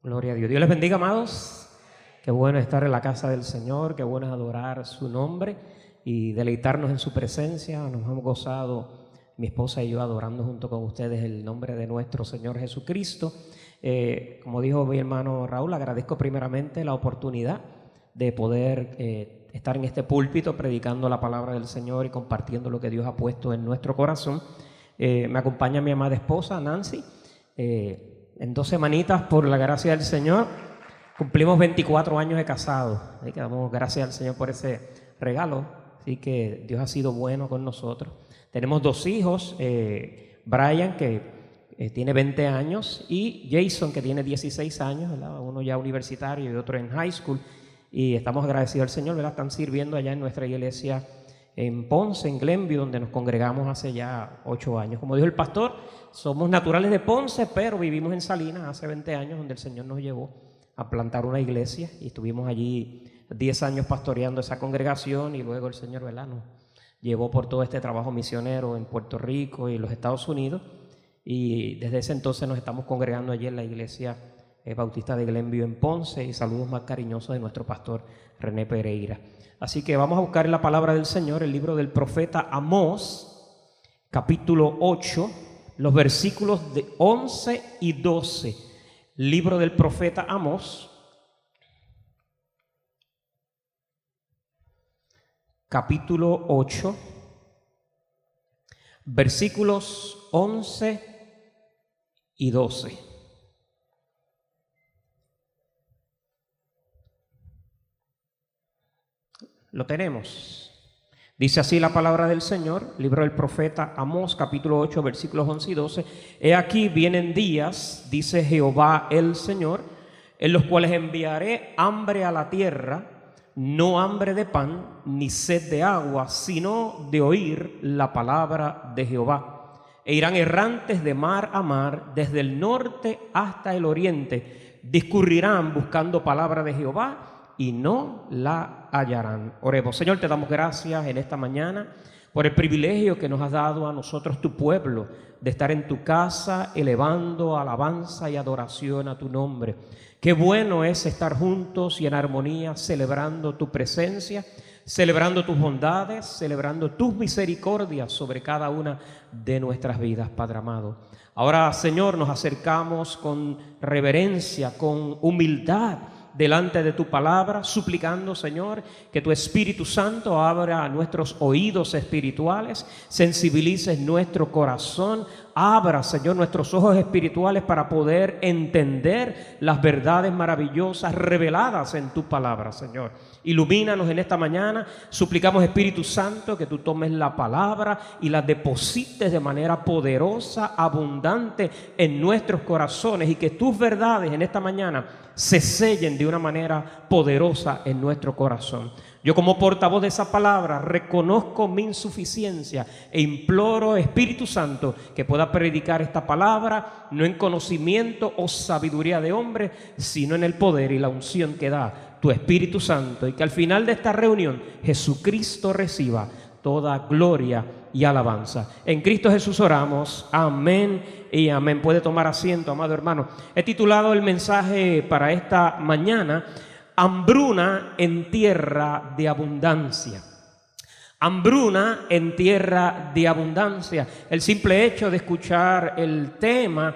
Gloria a Dios. Dios les bendiga, amados. Qué bueno estar en la casa del Señor, qué bueno es adorar su nombre y deleitarnos en su presencia. Nos hemos gozado, mi esposa y yo, adorando junto con ustedes el nombre de nuestro Señor Jesucristo. Como dijo mi hermano Raúl, agradezco primeramente la oportunidad de poder estar en este púlpito predicando la palabra del Señor y compartiendo lo que Dios ha puesto en nuestro corazón. Me acompaña mi amada esposa Nancy. En 2 semanitas, por la gracia del Señor, cumplimos 24 años de casado. Así que damos gracias al Señor por ese regalo. Así que Dios ha sido bueno con nosotros. Tenemos 2 hijos, Brian, que tiene 20 años, y Jason, que tiene 16 años, ¿verdad? Uno ya universitario y otro en high school. Y estamos agradecidos al Señor, ¿verdad? Están sirviendo allá en nuestra iglesia en Ponce, en Glenview, donde nos congregamos hace ya 8 años. Como dijo el pastor, somos naturales de Ponce, pero vivimos en Salinas hace 20 años, donde el Señor nos llevó a plantar una iglesia y estuvimos allí 10 años pastoreando esa congregación, y luego el Señor, ¿verdad?, nos llevó por todo este trabajo misionero en Puerto Rico y los Estados Unidos, y desde ese entonces nos estamos congregando allí en la iglesia bautista de Glenview en Ponce, y saludos más cariñosos de nuestro pastor René Pereira. Así que vamos a buscar en la palabra del Señor el libro del profeta Amós, capítulo 8, los versículos de 11 y 12. Libro del profeta Amós, capítulo 8, versículos 11 y 12. Lo tenemos. Dice así la palabra del Señor, libro del profeta Amós, capítulo 8, versículos 11 y 12. He aquí vienen días, dice Jehová el Señor, en los cuales enviaré hambre a la tierra, no hambre de pan, ni sed de agua, sino de oír la palabra de Jehová. E irán errantes de mar a mar, desde el norte hasta el oriente, discurrirán buscando palabra de Jehová, y no la hallarán. Oremos. Señor, te damos gracias en esta mañana por el privilegio que nos has dado a nosotros, tu pueblo, de estar en tu casa elevando alabanza y adoración a tu nombre. Qué bueno es estar juntos y en armonía celebrando tu presencia, celebrando tus bondades, celebrando tus misericordias sobre cada una de nuestras vidas, Padre amado. Ahora, Señor, nos acercamos con reverencia, con humildad, delante de tu palabra, suplicando, Señor, que tu Espíritu Santo abra nuestros oídos espirituales, sensibilices nuestro corazón, abra, Señor, nuestros ojos espirituales para poder entender las verdades maravillosas reveladas en tu palabra, Señor. Ilumínanos en esta mañana. Suplicamos, Espíritu Santo, que tú tomes la palabra y la deposites de manera poderosa, abundante en nuestros corazones, y que tus verdades en esta mañana se sellen de una manera poderosa en nuestro corazón. Yo, como portavoz de esa palabra, reconozco mi insuficiencia e imploro, Espíritu Santo, que pueda predicar esta palabra no en conocimiento o sabiduría de hombre, sino en el poder y la unción que da tu Espíritu Santo, y que al final de esta reunión Jesucristo reciba toda gloria y alabanza. En Cristo Jesús oramos. Amén y amén. Puede tomar asiento, amado hermano. He titulado el mensaje para esta mañana: Hambruna en tierra de abundancia. Hambruna en tierra de abundancia. El simple hecho de escuchar el tema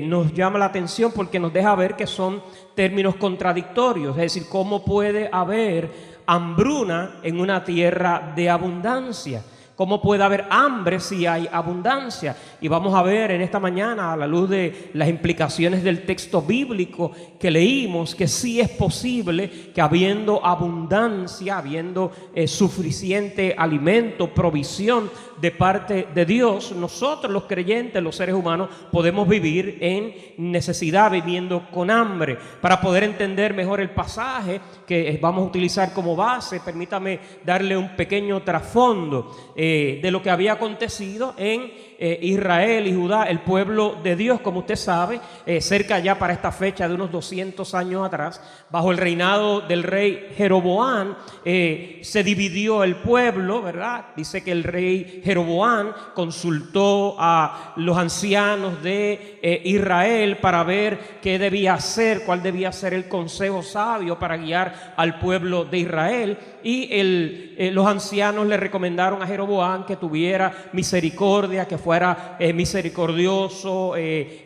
nos llama la atención, porque nos deja ver que son términos contradictorios. Es decir, ¿cómo puede haber hambruna en una tierra de abundancia? ¿Cómo puede haber hambre si hay abundancia? Y vamos a ver en esta mañana, a la luz de las implicaciones del texto bíblico que leímos, que sí es posible que habiendo abundancia, habiendo suficiente alimento, provisión de parte de Dios, nosotros los creyentes, los seres humanos, podemos vivir en necesidad, viviendo con hambre. Para poder entender mejor el pasaje que vamos a utilizar como base, permítame darle un pequeño trasfondo de lo que había acontecido en Israel y Judá, el pueblo de Dios, como usted sabe, cerca ya para esta fecha de unos 200 años atrás, bajo el reinado del rey Jeroboam, se dividió el pueblo, ¿verdad? Dice que el rey Jeroboam consultó a los ancianos de Israel para ver qué debía hacer, cuál debía ser el consejo sabio para guiar al pueblo de Israel. Y los ancianos le recomendaron a Jeroboam que tuviera misericordia, que fuera misericordioso,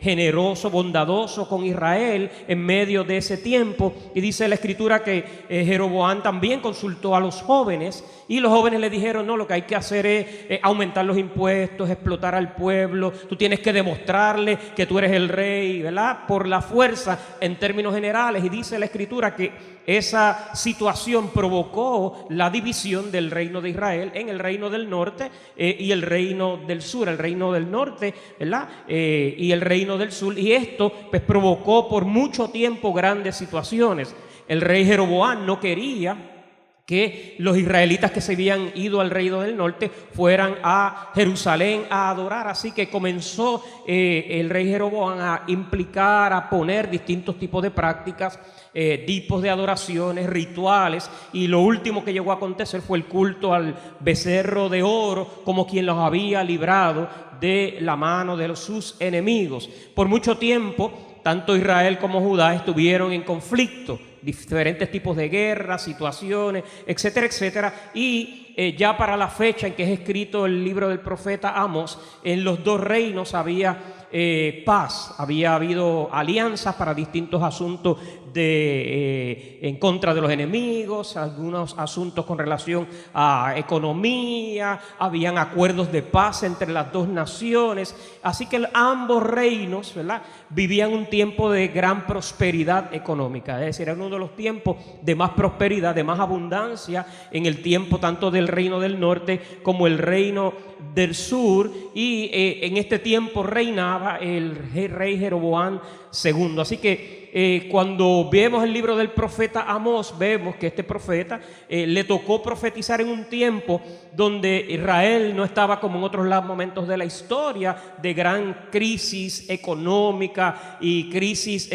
generoso, bondadoso con Israel en medio de ese tiempo. Y dice la Escritura que Jeroboam también consultó a los jóvenes, y los jóvenes le dijeron: no, lo que hay que hacer es aumentar los impuestos, explotar al pueblo, tú tienes que demostrarle que tú eres el rey, ¿verdad? Por la fuerza en términos generales. Y dice la Escritura que esa situación provocó la división del reino de Israel en el reino del norte y el reino del sur, el reino del norte, ¿verdad? Y el reino del sur. Y esto pues provocó por mucho tiempo grandes situaciones. El rey Jeroboam no quería que los israelitas que se habían ido al reino del norte fueran a Jerusalén a adorar. Así que comenzó el rey Jeroboam a implicar, a poner distintos tipos de prácticas, tipos de adoraciones, rituales, y lo último que llegó a acontecer fue el culto al becerro de oro, como quien los había librado de la mano de sus enemigos. Por mucho tiempo, tanto Israel como Judá estuvieron en conflicto, diferentes tipos de guerras, situaciones, etcétera, etcétera. Y ya para la fecha en que es escrito el libro del profeta Amós, en los dos reinos había paz, había habido alianzas para distintos asuntos en contra de los enemigos, algunos asuntos con relación a economía, habían acuerdos de paz entre las dos naciones. Así que ambos reinos, ¿verdad?, vivían un tiempo de gran prosperidad económica, es decir, era uno de los tiempos de más prosperidad, de más abundancia en el tiempo tanto del reino del norte como el reino del sur. Y en este tiempo reinaba el rey Jeroboam II. Así que cuando vemos el libro del profeta Amós, vemos que este profeta le tocó profetizar en un tiempo donde Israel no estaba como en otros momentos de la historia de gran crisis económica y crisis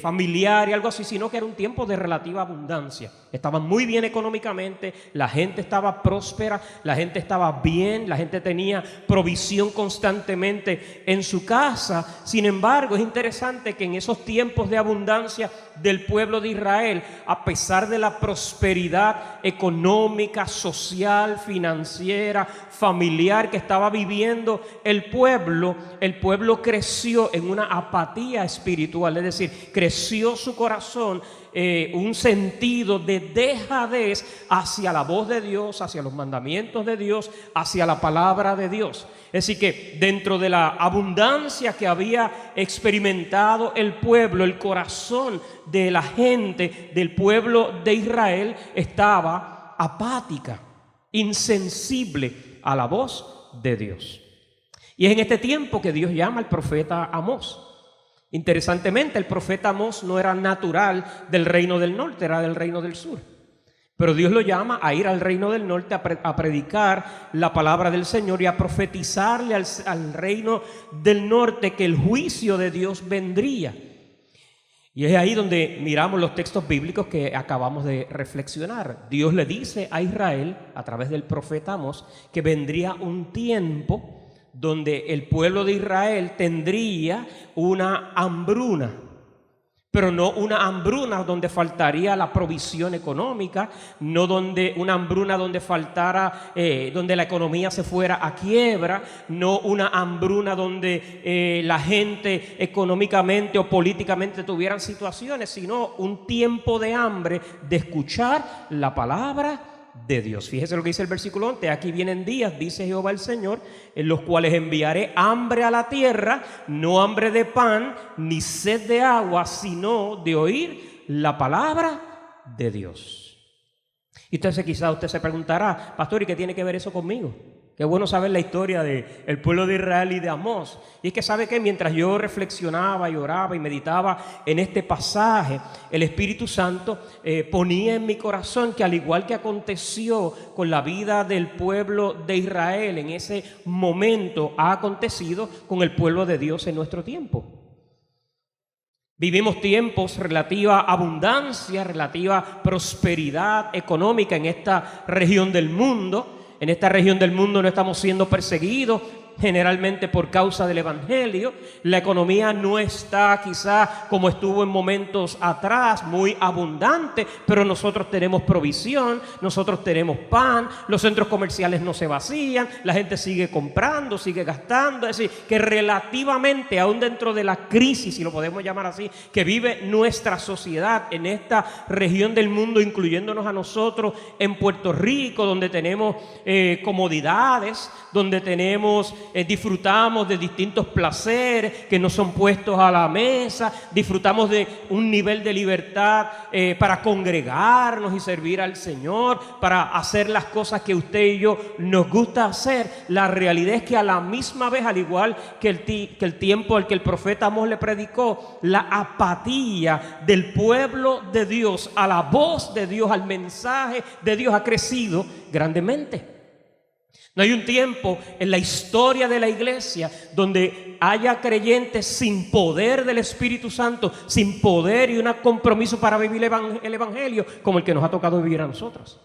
familiar y algo así, sino que era un tiempo de relativa abundancia. Estaban muy bien económicamente, la gente estaba próspera, la gente estaba bien, la gente tenía provisión constantemente en su casa. Sin embargo, es interesante que en esos tiempos de abundancia del pueblo de Israel, a pesar de la prosperidad económica, social, financiera, familiar que estaba viviendo el pueblo creció en una apatía espiritual, es decir, creció su corazón un sentido de dejadez hacia la voz de Dios, hacia los mandamientos de Dios, hacia la palabra de Dios. Es decir que dentro de la abundancia que había experimentado el pueblo, el corazón de la gente del pueblo de Israel estaba apática, insensible a la voz de Dios. Y es en este tiempo que Dios llama al profeta Amós. Interesantemente, el profeta Amós no era natural del reino del norte, era del reino del sur. Pero Dios lo llama a ir al reino del norte a predicar la palabra del Señor y a profetizarle al reino del norte que el juicio de Dios vendría. Y es ahí donde miramos los textos bíblicos que acabamos de reflexionar. Dios le dice a Israel, a través del profeta Amós, que vendría un tiempo donde el pueblo de Israel tendría una hambruna, pero no una hambruna donde faltaría la provisión económica, no una hambruna donde faltara, donde la economía se fuera a quiebra, no una hambruna donde la gente económicamente o políticamente tuvieran situaciones, sino un tiempo de hambre, de escuchar la palabra de Dios. Fíjese lo que dice el versículo 11: aquí vienen días, dice Jehová el Señor, en los cuales enviaré hambre a la tierra, no hambre de pan, ni sed de agua, sino de oír la palabra de Dios. Y entonces quizás usted se preguntará: pastor, ¿y qué tiene que ver eso conmigo? Qué bueno saber la historia del pueblo de Israel y de Amós. Y es que sabe que mientras yo reflexionaba y oraba y meditaba en este pasaje, el Espíritu Santo ponía en mi corazón que, al igual que aconteció con la vida del pueblo de Israel en ese momento, ha acontecido con el pueblo de Dios en nuestro tiempo. Vivimos tiempos relativa abundancia, relativa prosperidad económica en esta región del mundo. En esta región del mundo no estamos siendo perseguidos generalmente por causa del Evangelio. La economía no está quizá como estuvo en momentos atrás, muy abundante, pero nosotros tenemos provisión, nosotros tenemos pan, los centros comerciales no se vacían, la gente sigue comprando, sigue gastando. Es decir, que relativamente, aún dentro de la crisis, si lo podemos llamar así, que vive nuestra sociedad en esta región del mundo, incluyéndonos a nosotros en Puerto Rico, donde tenemos comodidades, donde disfrutamos de distintos placeres que nos son puestos a la mesa, disfrutamos de un nivel de libertad para congregarnos y servir al Señor, para hacer las cosas que usted y yo nos gusta hacer. La realidad es que a la misma vez, al igual que el tiempo al que el profeta Amós le predicó, la apatía del pueblo de Dios a la voz de Dios, al mensaje de Dios, ha crecido grandemente. No hay un tiempo en la historia de la iglesia donde haya creyentes sin poder del Espíritu Santo, sin poder y un compromiso para vivir el Evangelio como el que nos ha tocado vivir a nosotros.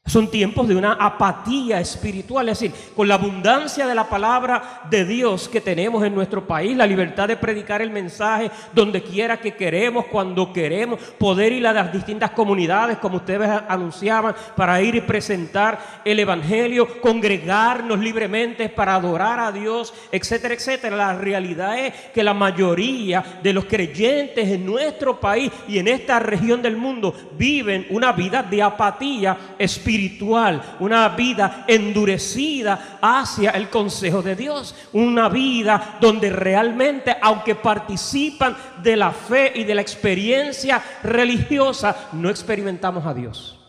Son tiempos de una apatía espiritual, es decir, con la abundancia de la palabra de Dios que tenemos en nuestro país, la libertad de predicar el mensaje donde quiera que queremos, cuando queremos, poder ir a las distintas comunidades, como ustedes anunciaban, para ir y presentar el Evangelio, congregarnos libremente para adorar a Dios, etcétera, etcétera. La realidad es que la mayoría de los creyentes en nuestro país y en esta región del mundo viven una vida de apatía espiritual, una vida endurecida hacia el consejo de Dios, una vida donde realmente, aunque participan de la fe y de la experiencia religiosa, no experimentamos a Dios.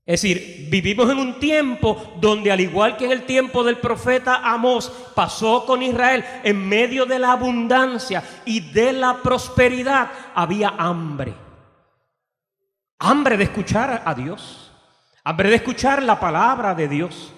Es decir, vivimos en un tiempo donde, al igual que en el tiempo del profeta Amós, pasó con Israel, en medio de la abundancia y de la prosperidad, había hambre. Hambre de escuchar a Dios, hambre de escuchar la palabra de Dios.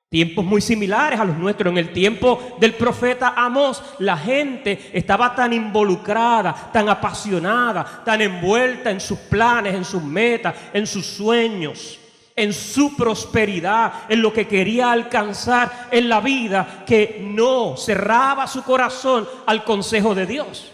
Tiempos muy similares a los nuestros. En el tiempo del profeta Amós, la gente estaba tan involucrada, tan apasionada, tan envuelta en sus planes, en sus metas, en sus sueños, en su prosperidad, en lo que quería alcanzar en la vida, que no cerraba su corazón al consejo de Dios.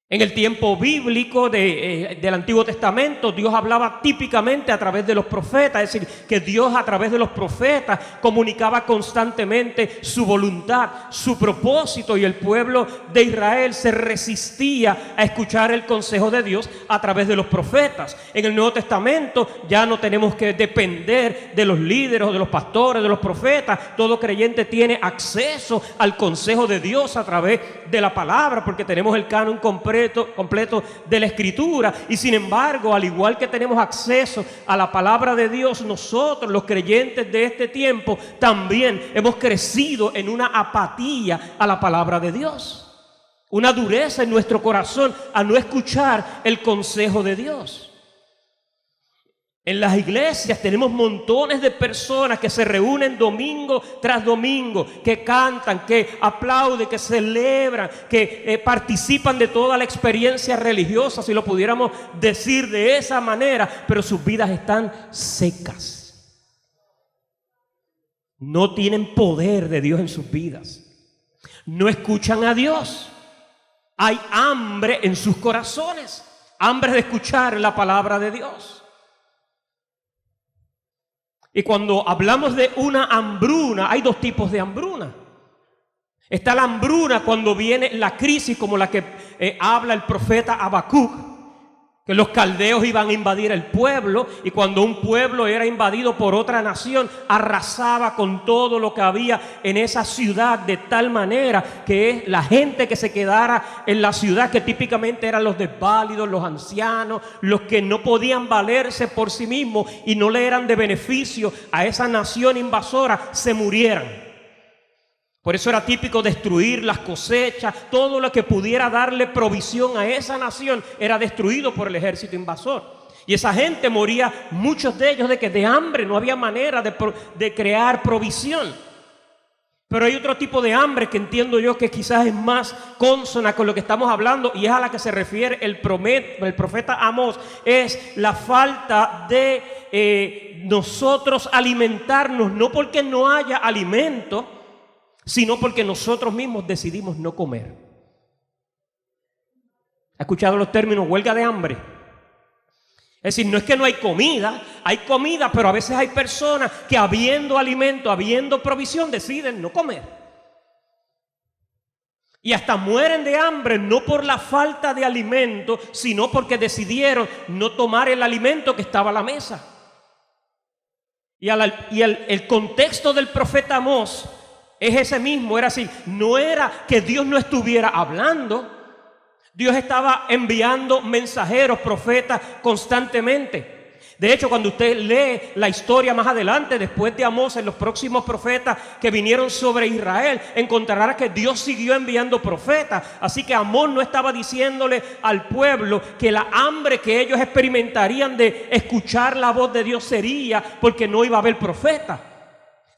En el tiempo bíblico del Antiguo Testamento, Dios hablaba típicamente a través de los profetas, es decir, que Dios a través de los profetas comunicaba constantemente su voluntad, su propósito, y el pueblo de Israel se resistía a escuchar el consejo de Dios a través de los profetas. En el Nuevo Testamento ya no tenemos que depender de los líderes o de los pastores, de los profetas. Todo creyente tiene acceso al consejo de Dios a través de la palabra, porque tenemos el canon completo de la Escritura. Y sin embargo, al igual que tenemos acceso a la palabra de Dios, nosotros, los creyentes de este tiempo, también hemos crecido en una apatía a la palabra de Dios, una dureza en nuestro corazón a no escuchar el consejo de Dios. En las iglesias tenemos montones de personas que se reúnen domingo tras domingo, que cantan, que aplauden, que celebran, que participan de toda la experiencia religiosa, si lo pudiéramos decir de esa manera, pero sus vidas están secas. No tienen poder de Dios en sus vidas. No escuchan a Dios. Hay hambre en sus corazones, hambre de escuchar la palabra de Dios. Y cuando hablamos de una hambruna, hay dos tipos de hambruna. Está la hambruna cuando viene la crisis, como la que habla el profeta Habacuc, que los caldeos iban a invadir el pueblo, y cuando un pueblo era invadido por otra nación, arrasaba con todo lo que había en esa ciudad, de tal manera que la gente que se quedara en la ciudad, que típicamente eran los desválidos, los ancianos, los que no podían valerse por sí mismos y no le eran de beneficio a esa nación invasora, se murieran. Por eso era típico destruir las cosechas, todo lo que pudiera darle provisión a esa nación era destruido por el ejército invasor. Y esa gente moría, muchos de ellos, de hambre, no había manera de crear provisión. Pero hay otro tipo de hambre que entiendo yo que quizás es más consona con lo que estamos hablando, y es a la que se refiere el profeta Amós. Es la falta de nosotros alimentarnos, no porque no haya alimento, sino porque nosotros mismos decidimos no comer. ¿Ha escuchado los términos huelga de hambre? Es decir, no es que no hay comida, pero a veces hay personas que habiendo alimento, habiendo provisión, deciden no comer. Y hasta mueren de hambre, no por la falta de alimento, sino porque decidieron no tomar el alimento que estaba a la mesa. Y el contexto del profeta Amós es ese mismo, era así. No era que Dios no estuviera hablando. Dios estaba enviando mensajeros, profetas constantemente. De hecho, cuando usted lee la historia más adelante, después de Amós, en los próximos profetas que vinieron sobre Israel, encontrará que Dios siguió enviando profetas. Así que Amós no estaba diciéndole al pueblo que la hambre que ellos experimentarían de escuchar la voz de Dios sería porque no iba a haber profeta,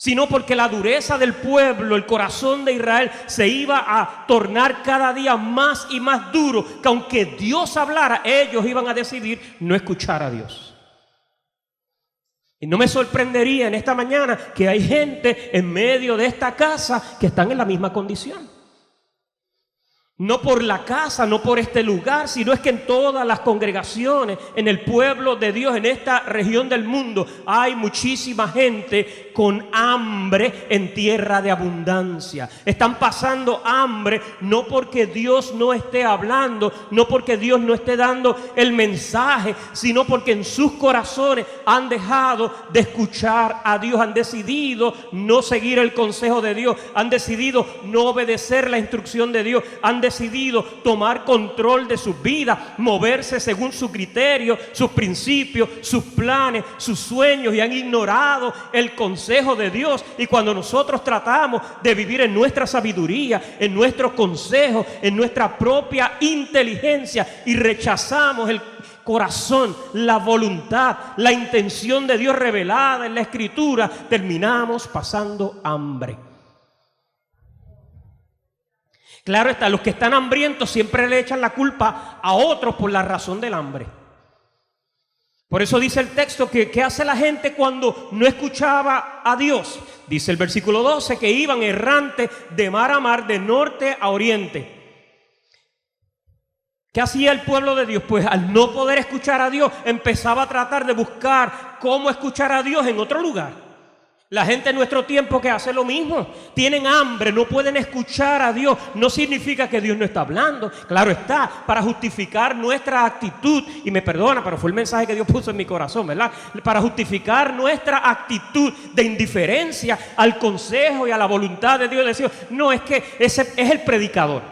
sino porque la dureza del pueblo, el corazón de Israel, se iba a tornar cada día más y más duro, que aunque Dios hablara, ellos iban a decidir no escuchar a Dios. Y no me sorprendería en esta mañana que hay gente en medio de esta casa que están en la misma condición. No por la casa, no por este lugar, sino es que en todas las congregaciones, en el pueblo de Dios, en esta región del mundo, hay muchísima gente con hambre en tierra de abundancia. Están pasando hambre no porque Dios no esté hablando, no porque Dios no esté dando el mensaje, sino porque en sus corazones han dejado de escuchar a Dios, han decidido no seguir el consejo de Dios, han decidido no obedecer la instrucción de Dios, han decidido tomar control de sus vidas, moverse según su criterio, sus principios, sus planes, sus sueños, y han ignorado el consejo de Dios. Y cuando nosotros tratamos de vivir en nuestra sabiduría, en nuestros consejos, en nuestra propia inteligencia, y rechazamos el corazón, la voluntad, la intención de Dios revelada en la Escritura, terminamos pasando hambre. Claro está, los que están hambrientos siempre le echan la culpa a otros por la razón del hambre. Por eso dice el texto que ¿qué hace la gente cuando no escuchaba a Dios? Dice el versículo 12 que iban errantes de mar a mar, de norte a oriente. ¿Qué hacía el pueblo de Dios? Pues al no poder escuchar a Dios, empezaba a tratar de buscar cómo escuchar a Dios en otro lugar. La gente en nuestro tiempo que hace lo mismo, tienen hambre, no pueden escuchar a Dios. No significa que Dios no está hablando, claro está, para justificar nuestra actitud, y me perdona, pero fue el mensaje que Dios puso en mi corazón, ¿verdad? Para justificar nuestra actitud de indiferencia al consejo y a la voluntad de Dios. Decir, no, es que ese es el predicador,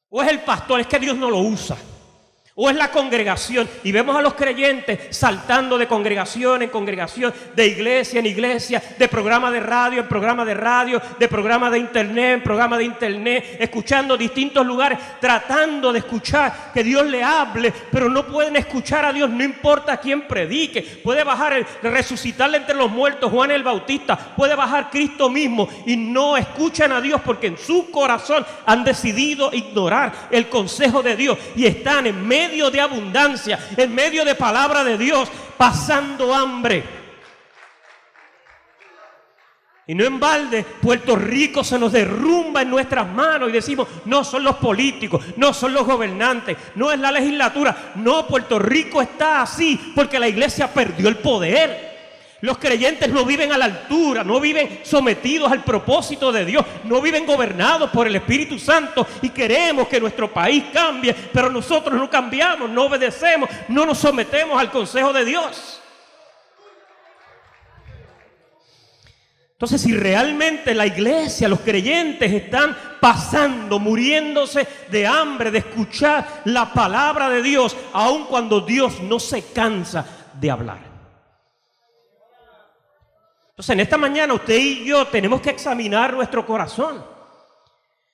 o es el pastor, es que Dios no lo usa, o es la congregación. Y vemos a los creyentes saltando de congregación en congregación, de iglesia en iglesia, de programa de radio en programa de radio, de programa de internet en programa de internet, escuchando distintos lugares, tratando de escuchar que Dios le hable, pero no pueden escuchar a Dios, no importa quién predique. Puede bajar resucitarle entre los muertos Juan el Bautista, puede bajar Cristo mismo, y no escuchan a Dios porque en su corazón han decidido ignorar el consejo de Dios, y están en medio de abundancia, en medio de palabra de Dios, pasando hambre. Y no en balde Puerto Rico se nos derrumba en nuestras manos y decimos, no son los políticos, no son los gobernantes, no es la legislatura. No, Puerto Rico está así porque la iglesia perdió el poder. Los creyentes no viven a la altura, no viven sometidos al propósito de Dios, no viven gobernados por el Espíritu Santo y queremos que nuestro país cambie, pero nosotros no cambiamos, no obedecemos, no nos sometemos al consejo de Dios. Entonces, si realmente la iglesia, los creyentes están pasando, muriéndose de hambre, de escuchar la palabra de Dios, aun cuando Dios no se cansa de hablar. Entonces, en esta mañana usted y yo tenemos que examinar nuestro corazón.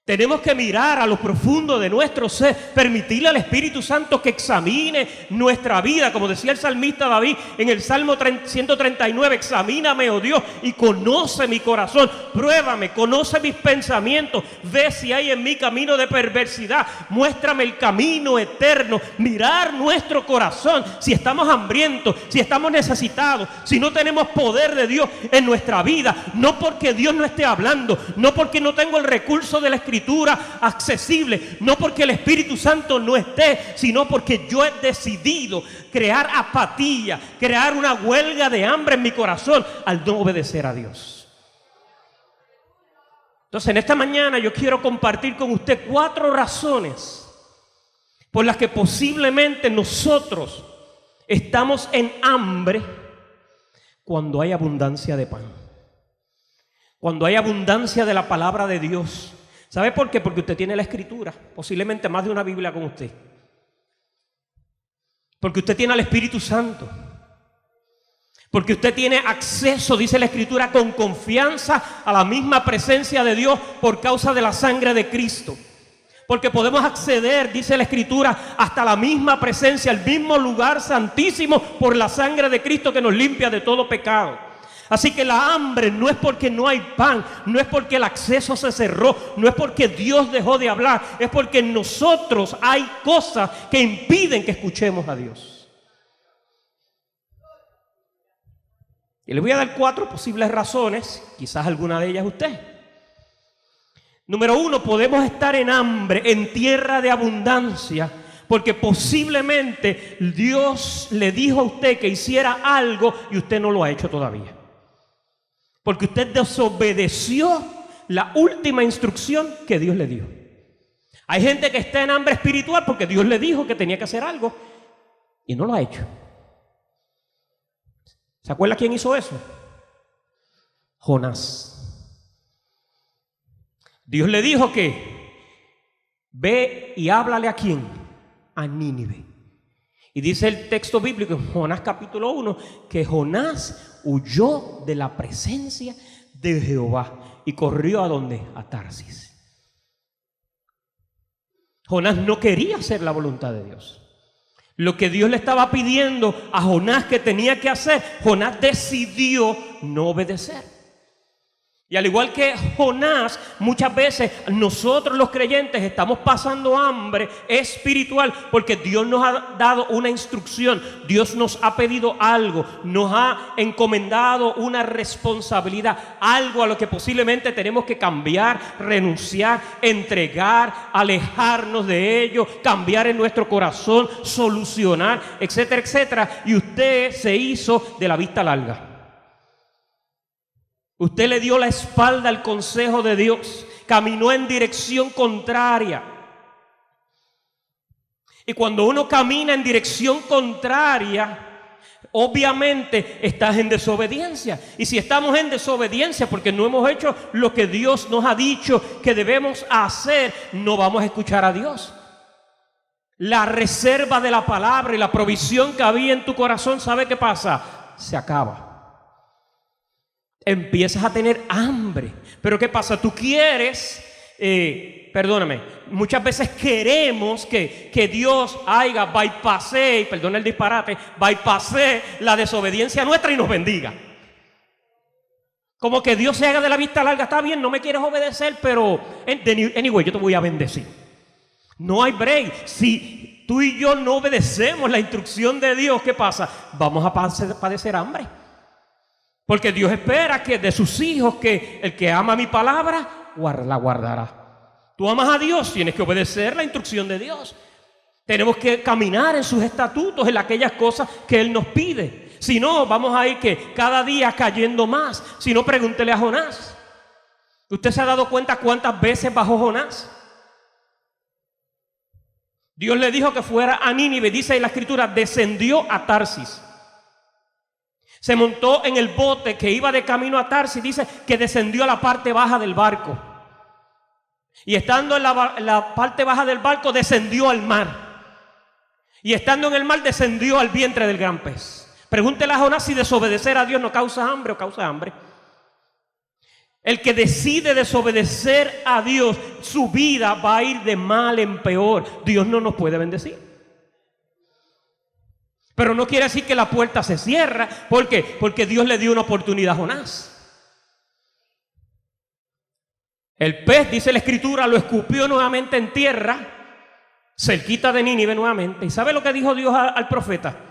Tenemos que mirar a lo profundo de nuestro ser, permitirle al Espíritu Santo que examine nuestra vida, como decía el salmista David en el Salmo 139, examíname, oh Dios, y conoce mi corazón, pruébame, conoce mis pensamientos, ve si hay en mí camino de perversidad, muéstrame el camino eterno, mirar nuestro corazón, si estamos hambrientos, si estamos necesitados, si no tenemos poder de Dios en nuestra vida, no porque Dios no esté hablando, no porque no tengo el recurso de la Escritura accesible, no porque el Espíritu Santo no esté, sino porque yo he decidido crear apatía, crear una huelga de hambre en mi corazón al no obedecer a Dios. Entonces, en esta mañana yo quiero compartir con usted 4 razones por las que posiblemente nosotros estamos en hambre cuando hay abundancia de pan, cuando hay abundancia de la palabra de Dios. ¿Sabe por qué? Porque usted tiene la Escritura, posiblemente más de una Biblia con usted. Porque usted tiene al Espíritu Santo. Porque usted tiene acceso, dice la Escritura, con confianza a la misma presencia de Dios por causa de la sangre de Cristo. Porque podemos acceder, dice la Escritura, hasta la misma presencia, el mismo lugar santísimo por la sangre de Cristo que nos limpia de todo pecado. Así que la hambre no es porque no hay pan, no es porque el acceso se cerró, no es porque Dios dejó de hablar, es porque en nosotros hay cosas que impiden que escuchemos a Dios. Y le voy a dar 4 posibles razones, quizás alguna de ellas usted. Número 1, podemos estar en hambre, en tierra de abundancia, porque posiblemente Dios le dijo a usted que hiciera algo y usted no lo ha hecho todavía. Porque usted desobedeció la última instrucción que Dios le dio. Hay gente que está en hambre espiritual porque Dios le dijo que tenía que hacer algo y no lo ha hecho. ¿Se acuerda quién hizo eso? Jonás. Dios le dijo que ve y háblale ¿a quién? A Nínive. Y dice el texto bíblico en Jonás capítulo 1 que Jonás huyó de la presencia de Jehová y corrió ¿a dónde? A Tarsis. Jonás no quería hacer la voluntad de Dios. Lo que Dios le estaba pidiendo a Jonás que tenía que hacer, Jonás decidió no obedecer. Y al igual que Jonás, muchas veces nosotros los creyentes estamos pasando hambre espiritual porque Dios nos ha dado una instrucción, Dios nos ha pedido algo, nos ha encomendado una responsabilidad, algo a lo que posiblemente tenemos que cambiar, renunciar, entregar, alejarnos de ello, cambiar en nuestro corazón, solucionar, etcétera, etcétera. Y usted se hizo de la vista larga. Usted le dio la espalda al consejo de Dios, caminó en dirección contraria. Y cuando uno camina en dirección contraria, obviamente estás en desobediencia. Y si estamos en desobediencia porque no hemos hecho lo que Dios nos ha dicho que debemos hacer, no vamos a escuchar a Dios. La reserva de la palabra y la provisión que había en tu corazón, ¿sabe qué pasa? Se acaba. Empiezas a tener hambre. Pero ¿qué pasa? Tú quieres, muchas veces queremos que Dios bypassee, perdona el disparate, bypassee la desobediencia nuestra y nos bendiga. Como que Dios se haga de la vista larga. Está bien, no me quieres obedecer, pero anyway, yo te voy a bendecir. No hay break. Si tú y yo no obedecemos la instrucción de Dios, ¿qué pasa? Vamos a padecer hambre. Porque Dios espera que de sus hijos, que el que ama mi palabra, la guardará. Tú amas a Dios, tienes que obedecer la instrucción de Dios. Tenemos que caminar en sus estatutos, en aquellas cosas que Él nos pide. Si no, vamos a ir que cada día cayendo más. Si no, pregúntele a Jonás. ¿Usted se ha dado cuenta cuántas veces bajó Jonás? Dios le dijo que fuera a Nínive, dice en la escritura, descendió a Tarsis. Se montó en el bote que iba de camino a Tarsis, dice que descendió a la parte baja del barco. Y estando en la parte baja del barco, descendió al mar. Y estando en el mar, descendió al vientre del gran pez. Pregúntele a Jonás si desobedecer a Dios no causa hambre o causa hambre. El que decide desobedecer a Dios, su vida va a ir de mal en peor. Dios no nos puede bendecir. Pero no quiere decir que la puerta se cierra. ¿Por qué? Porque Dios le dio una oportunidad a Jonás. El pez, dice la escritura, lo escupió nuevamente en tierra, cerquita de Nínive nuevamente. ¿Y sabe lo que dijo Dios al profeta?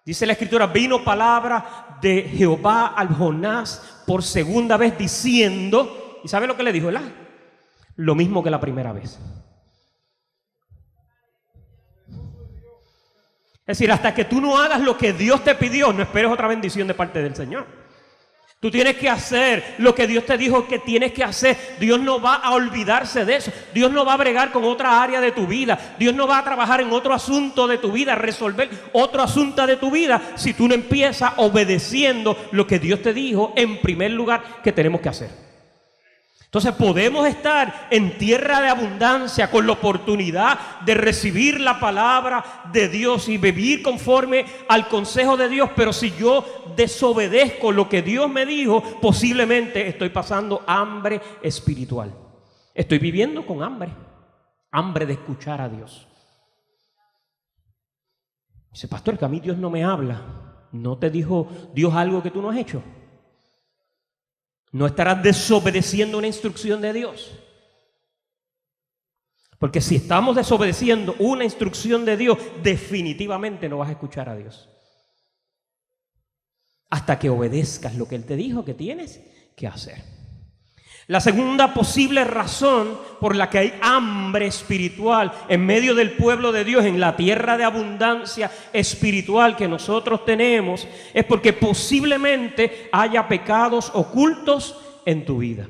Dice la escritura, vino palabra de Jehová al Jonás por segunda vez diciendo, ¿y sabe lo que le dijo? ¿Verdad? Lo mismo que la primera vez. Es decir, hasta que tú no hagas lo que Dios te pidió, no esperes otra bendición de parte del Señor. Tú tienes que hacer lo que Dios te dijo que tienes que hacer. Dios no va a olvidarse de eso. Dios no va a bregar con otra área de tu vida. Dios no va a trabajar en otro asunto de tu vida, resolver otro asunto de tu vida, si tú no empiezas obedeciendo lo que Dios te dijo en primer lugar que tenemos que hacer. Entonces podemos estar en tierra de abundancia con la oportunidad de recibir la palabra de Dios y vivir conforme al consejo de Dios, pero si yo desobedezco lo que Dios me dijo, posiblemente estoy pasando hambre espiritual. Estoy viviendo con hambre de escuchar a Dios. Dice, pastor, que a mí Dios no me habla. ¿No te dijo Dios algo que tú no has hecho? No estarás desobedeciendo una instrucción de Dios. Porque si estamos desobedeciendo una instrucción de Dios, definitivamente no vas a escuchar a Dios. Hasta que obedezcas lo que Él te dijo que tienes que hacer. La segunda posible razón por la que hay hambre espiritual en medio del pueblo de Dios, en la tierra de abundancia espiritual que nosotros tenemos, es porque posiblemente haya pecados ocultos en tu vida.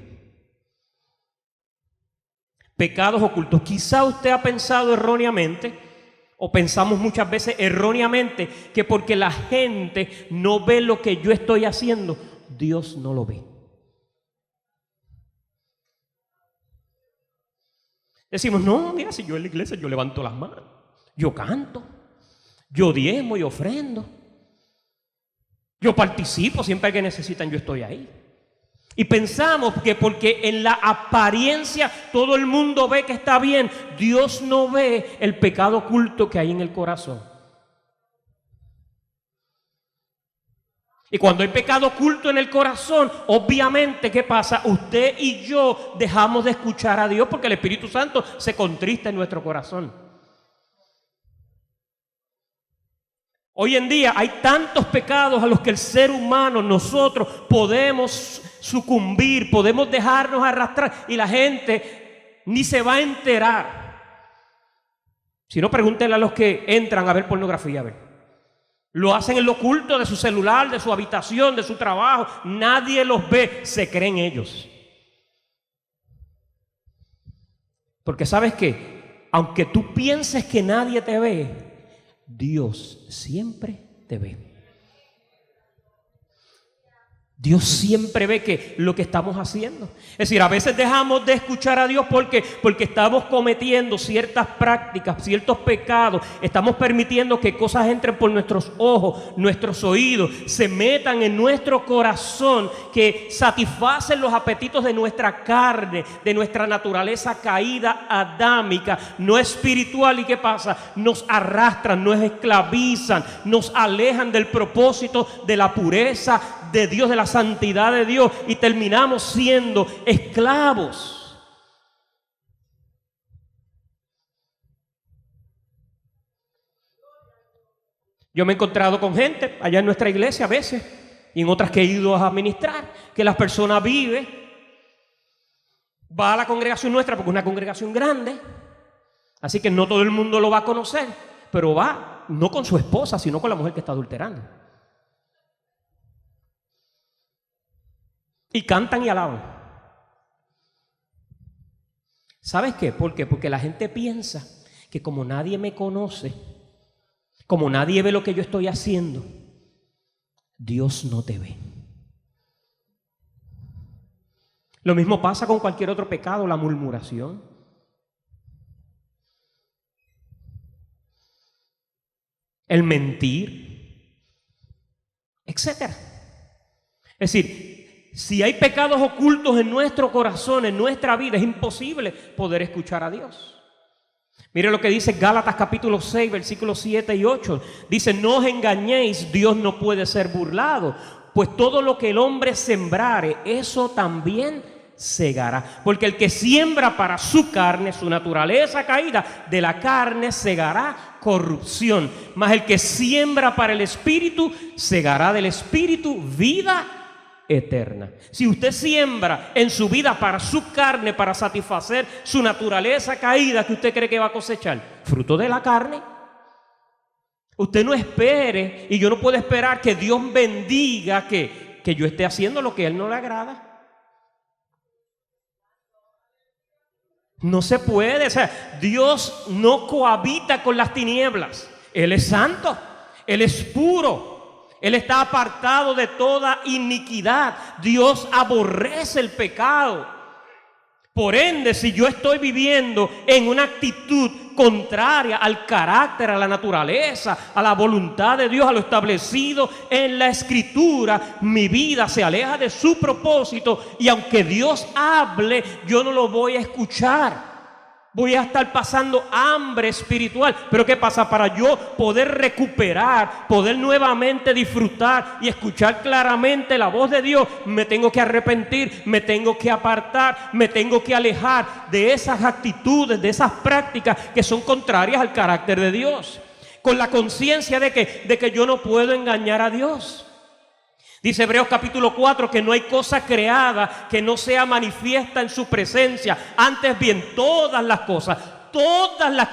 Pecados ocultos. Quizá usted ha pensado erróneamente, o pensamos muchas veces erróneamente, que porque la gente no ve lo que yo estoy haciendo, Dios no lo ve. Decimos, no, mira, si yo en la iglesia yo levanto las manos, yo canto, yo diezmo y ofrendo, yo participo, siempre que necesitan yo estoy ahí. Y pensamos que porque en la apariencia todo el mundo ve que está bien, Dios no ve el pecado oculto que hay en el corazón. Y cuando hay pecado oculto en el corazón, obviamente, ¿qué pasa? Usted y yo dejamos de escuchar a Dios porque el Espíritu Santo se contrista en nuestro corazón. Hoy en día hay tantos pecados a los que el ser humano, nosotros, podemos sucumbir, podemos dejarnos arrastrar y la gente ni se va a enterar. Si no, pregúntenle a los que entran a ver pornografía, a ver. Lo hacen en lo oculto de su celular, de su habitación, de su trabajo. Nadie los ve, se creen ellos. Porque ¿sabes qué? Aunque tú pienses que nadie te ve, Dios siempre te ve. Dios siempre ve que lo que estamos haciendo. Es decir, a veces dejamos de escuchar a Dios porque estamos cometiendo ciertas prácticas, ciertos pecados. Estamos permitiendo que cosas entren por nuestros ojos, nuestros oídos, se metan en nuestro corazón, que satisfacen los apetitos de nuestra carne, de nuestra naturaleza caída adámica, no espiritual. ¿Y qué pasa? Nos arrastran, nos esclavizan, nos alejan del propósito de la pureza de Dios, de la santidad de Dios, y terminamos siendo esclavos. Yo me he encontrado con gente allá en nuestra iglesia a veces y en otras que he ido a administrar, que la persona va a la congregación nuestra porque es una congregación grande, así que no todo el mundo lo va a conocer, pero va no con su esposa, sino con la mujer que está adulterando. Y cantan y alaban. ¿Sabes qué? ¿Por qué? Porque la gente piensa que como nadie me conoce, como nadie ve lo que yo estoy haciendo, Dios no te ve. Lo mismo pasa con cualquier otro pecado, la murmuración. El mentir, etcétera. Es decir, si hay pecados ocultos en nuestro corazón, en nuestra vida, es imposible poder escuchar a Dios. Mire lo que dice Gálatas capítulo 6, versículos 7 y 8. Dice, no os engañéis, Dios no puede ser burlado, pues todo lo que el hombre sembrare, eso también segará. Porque el que siembra para su carne, su naturaleza caída, de la carne segará corrupción. Mas el que siembra para el Espíritu, segará del Espíritu vida eterna. Si usted siembra en su vida para su carne, para satisfacer su naturaleza caída, ¿qué usted cree que va a cosechar? Fruto de la carne. Usted no espere, y yo no puedo esperar que Dios bendiga que yo esté haciendo lo que a Él no le agrada. No se puede. O sea, Dios no cohabita con las tinieblas. Él es santo, Él es puro, Él está apartado de toda iniquidad. Dios aborrece el pecado. Por ende, si yo estoy viviendo en una actitud contraria al carácter, a la naturaleza, a la voluntad de Dios, a lo establecido en la Escritura, mi vida se aleja de su propósito, y aunque Dios hable, yo no lo voy a escuchar. Voy a estar pasando hambre espiritual. Pero ¿qué pasa? Para yo poder recuperar, poder nuevamente disfrutar y escuchar claramente la voz de Dios, me tengo que arrepentir, me tengo que apartar, me tengo que alejar de esas actitudes, de esas prácticas que son contrarias al carácter de Dios, con la conciencia de que yo no puedo engañar a Dios. Dice Hebreos capítulo 4 que no hay cosa creada que no sea manifiesta en su presencia. Antes bien, todas las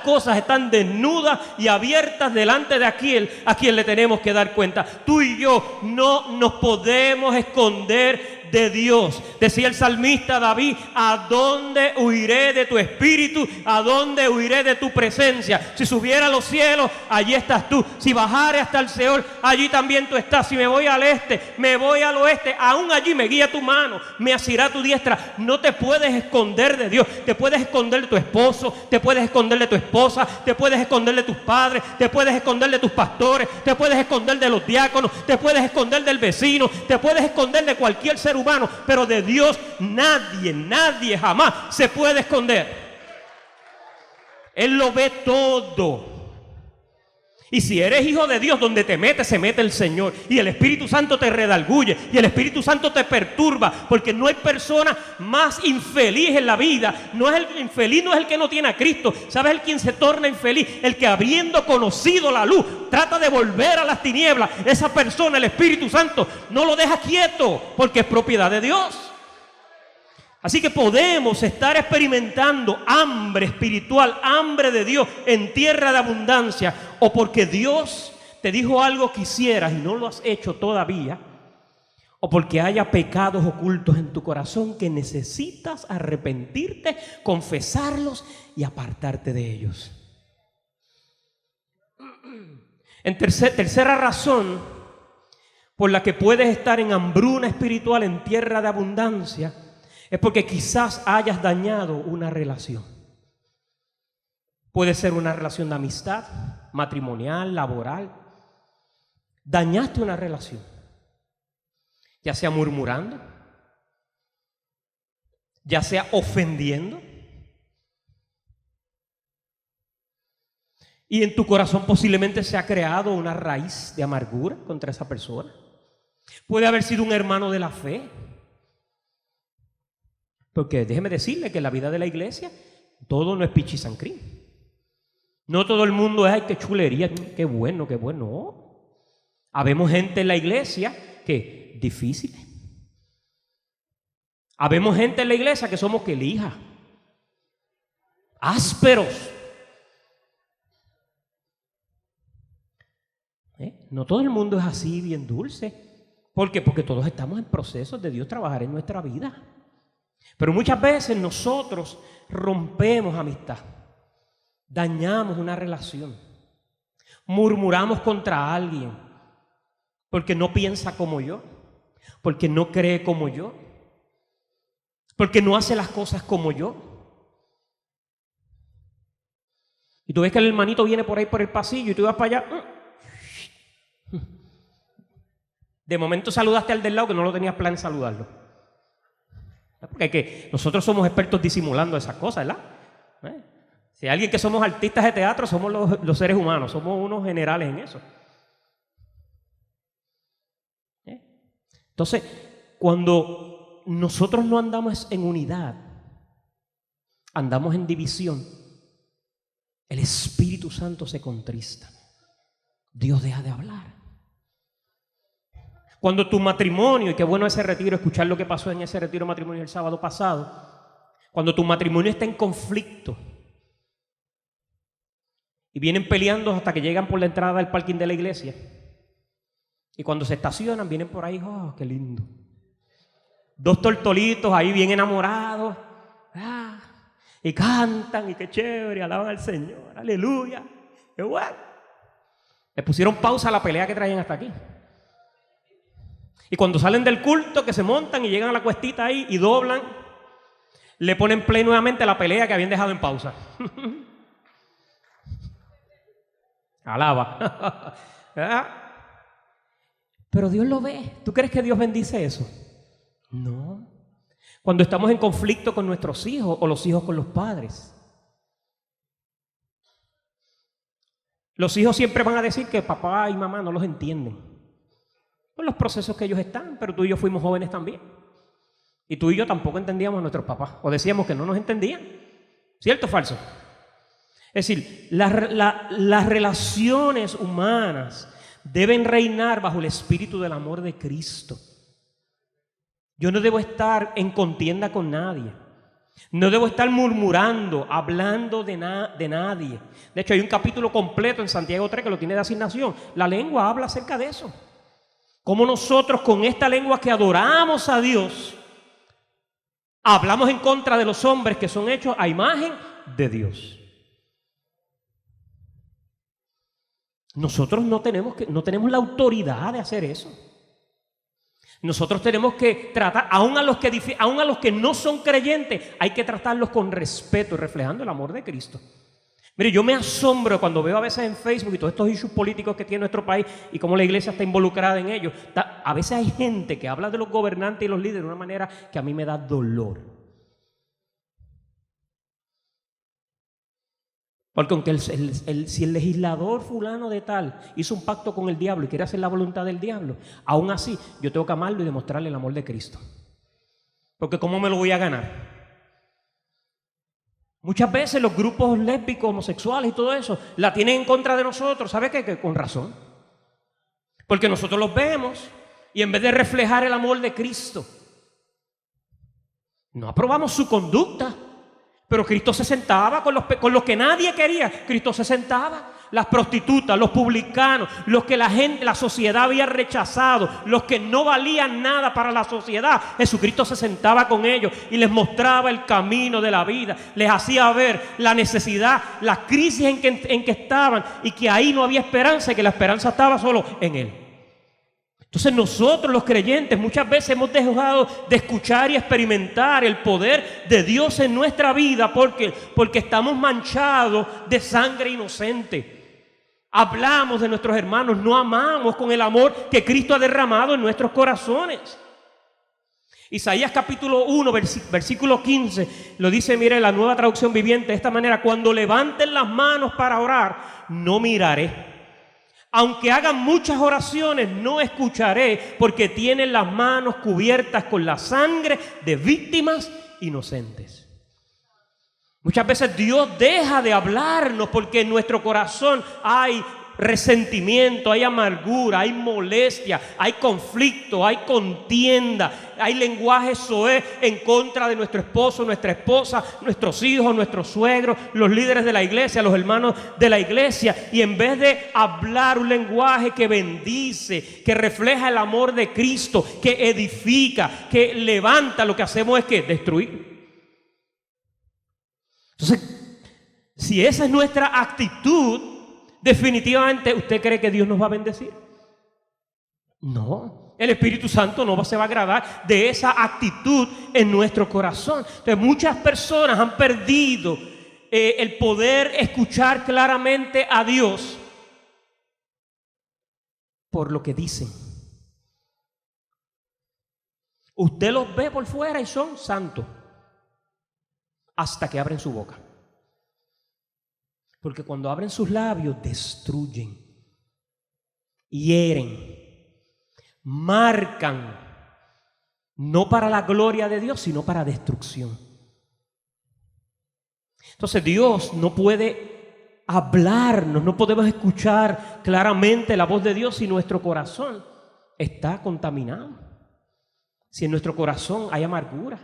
cosas están desnudas y abiertas delante de aquel a quien le tenemos que dar cuenta. Tú y yo no nos podemos esconder de Dios. Decía el salmista David, ¿a dónde huiré de tu espíritu? ¿A dónde huiré de tu presencia? Si subiera a los cielos, allí estás tú. Si bajare hasta el Seol, allí también tú estás. Si me voy al este, me voy al oeste, aún allí me guía tu mano, me asirá tu diestra. No te puedes esconder de Dios. Te puedes esconder de tu esposo, te puedes esconder de tu esposa, te puedes esconder de tus padres, te puedes esconder de tus pastores, te puedes esconder de los diáconos, te puedes esconder del vecino, te puedes esconder de cualquier ser humano, pero de Dios nadie jamás se puede esconder. Él lo ve todo. Y si eres hijo de Dios, donde te metes, se mete el Señor. Y el Espíritu Santo te redarguye. Y el Espíritu Santo te perturba. Porque no hay persona más infeliz en la vida. Infeliz no es el que no tiene a Cristo. ¿Sabes el quien se torna infeliz? El que, habiendo conocido la luz, trata de volver a las tinieblas. Esa persona, el Espíritu Santo, no lo deja quieto, porque es propiedad de Dios. Así que podemos estar experimentando hambre espiritual, hambre de Dios en tierra de abundancia, o porque Dios te dijo algo que hicieras y no lo has hecho todavía, o porque haya pecados ocultos en tu corazón que necesitas arrepentirte, confesarlos y apartarte de ellos. En tercera razón por la que puedes estar en hambruna espiritual en tierra de abundancia, es porque quizás hayas dañado una relación. Puede ser una relación de amistad, matrimonial, laboral. Dañaste una relación, ya sea murmurando, ya sea ofendiendo. Y en tu corazón posiblemente se ha creado una raíz de amargura contra esa persona. Puede haber sido un hermano de la fe. Porque déjeme decirle que en la vida de la iglesia todo no es pichisancrín. No todo el mundo es, ay, qué chulería, qué bueno, qué bueno. No. Habemos gente en la iglesia que es difícil. Habemos gente en la iglesia que somos que lija, ásperos. No todo el mundo es así, bien dulce. ¿Por qué? Porque todos estamos en procesos de Dios trabajar en nuestra vida. Pero muchas veces nosotros rompemos amistad, dañamos una relación, murmuramos contra alguien porque no piensa como yo, porque no cree como yo, porque no hace las cosas como yo. Y tú ves que el hermanito viene por ahí por el pasillo y tú vas para allá. De momento saludaste al del lado que no lo tenías plan de saludarlo. Porque nosotros somos expertos disimulando esas cosas, ¿verdad? Si hay alguien que somos artistas de teatro, somos los seres humanos, somos unos generales en eso. Entonces, cuando nosotros no andamos en unidad, andamos en división, el Espíritu Santo se contrista. Dios deja de hablar. Cuando tu matrimonio, y qué bueno ese retiro, escuchar lo que pasó en ese retiro matrimonial el sábado pasado, cuando tu matrimonio está en conflicto y vienen peleando hasta que llegan por la entrada del parking de la iglesia, y cuando se estacionan vienen por ahí, ¡oh, qué lindo! Dos tortolitos ahí bien enamorados, y cantan, y qué chévere, alaban al Señor, aleluya, qué bueno. Le pusieron pausa a la pelea que traían hasta aquí. Y cuando salen del culto, que se montan y llegan a la cuestita ahí y doblan, le ponen play nuevamente a la pelea que habían dejado en pausa. Alaba. Pero Dios lo ve. ¿Tú crees que Dios bendice eso? No. Cuando estamos en conflicto con nuestros hijos o los hijos con los padres. Los hijos siempre van a decir que papá y mamá no los entienden. Por los procesos que ellos están, pero tú y yo fuimos jóvenes también. Y tú y yo tampoco entendíamos a nuestros papás, o decíamos que no nos entendían. ¿Cierto o falso? Es decir, las relaciones humanas deben reinar bajo el espíritu del amor de Cristo. Yo no debo estar en contienda con nadie. No debo estar murmurando, hablando de nadie. De hecho, hay un capítulo completo en Santiago 3 que lo tiene de asignación. La lengua habla acerca de eso. Cómo nosotros con esta lengua que adoramos a Dios, hablamos en contra de los hombres que son hechos a imagen de Dios. Nosotros no tenemos la autoridad de hacer eso. Nosotros tenemos que tratar, aún a los que no son creyentes, hay que tratarlos con respeto y reflejando el amor de Cristo. Mire, yo me asombro cuando veo a veces en Facebook y todos estos issues políticos que tiene nuestro país y cómo la iglesia está involucrada en ellos. A veces hay gente que habla de los gobernantes y los líderes de una manera que a mí me da dolor. Porque aunque si el legislador fulano de tal hizo un pacto con el diablo y quiere hacer la voluntad del diablo, aún así yo tengo que amarlo y demostrarle el amor de Cristo. Porque ¿cómo me lo voy a ganar? Muchas veces los grupos lésbicos, homosexuales y todo eso la tienen en contra de nosotros. ¿Sabe qué? Que con razón. Porque nosotros los vemos y en vez de reflejar el amor de Cristo, no aprobamos su conducta. Pero Cristo se sentaba con los que nadie quería. Cristo se sentaba. Las prostitutas, los publicanos, los que la sociedad había rechazado, los que no valían nada para la sociedad. Jesucristo se sentaba con ellos y les mostraba el camino de la vida. Les hacía ver la necesidad, la crisis en que estaban y que ahí no había esperanza y que la esperanza estaba solo en Él. Entonces nosotros los creyentes muchas veces hemos dejado de escuchar y experimentar el poder de Dios en nuestra vida porque estamos manchados de sangre inocente. Hablamos de nuestros hermanos, no amamos con el amor que Cristo ha derramado en nuestros corazones. Isaías capítulo 1, versículo 15, lo dice, mire, la Nueva Traducción Viviente de esta manera: cuando levanten las manos para orar, no miraré. Aunque hagan muchas oraciones, no escucharé, porque tienen las manos cubiertas con la sangre de víctimas inocentes. Muchas veces Dios deja de hablarnos porque en nuestro corazón hay resentimiento, hay amargura, hay molestia, hay conflicto, hay contienda, hay lenguaje soez en contra de nuestro esposo, nuestra esposa, nuestros hijos, nuestros suegros, los líderes de la iglesia, los hermanos de la iglesia. Y en vez de hablar un lenguaje que bendice, que refleja el amor de Cristo, que edifica, que levanta, lo que hacemos es que destruir. Entonces, si esa es nuestra actitud, definitivamente, ¿usted cree que Dios nos va a bendecir? No. El Espíritu Santo no se va a agradar de esa actitud en nuestro corazón. Entonces, muchas personas han perdido el poder escuchar claramente a Dios por lo que dicen. Usted los ve por fuera y son santos hasta que abren su boca. Porque cuando abren sus labios, destruyen, hieren, marcan, no para la gloria de Dios, sino para destrucción. Entonces Dios no puede hablarnos, no podemos escuchar claramente la voz de Dios si nuestro corazón está contaminado, si en nuestro corazón hay amargura.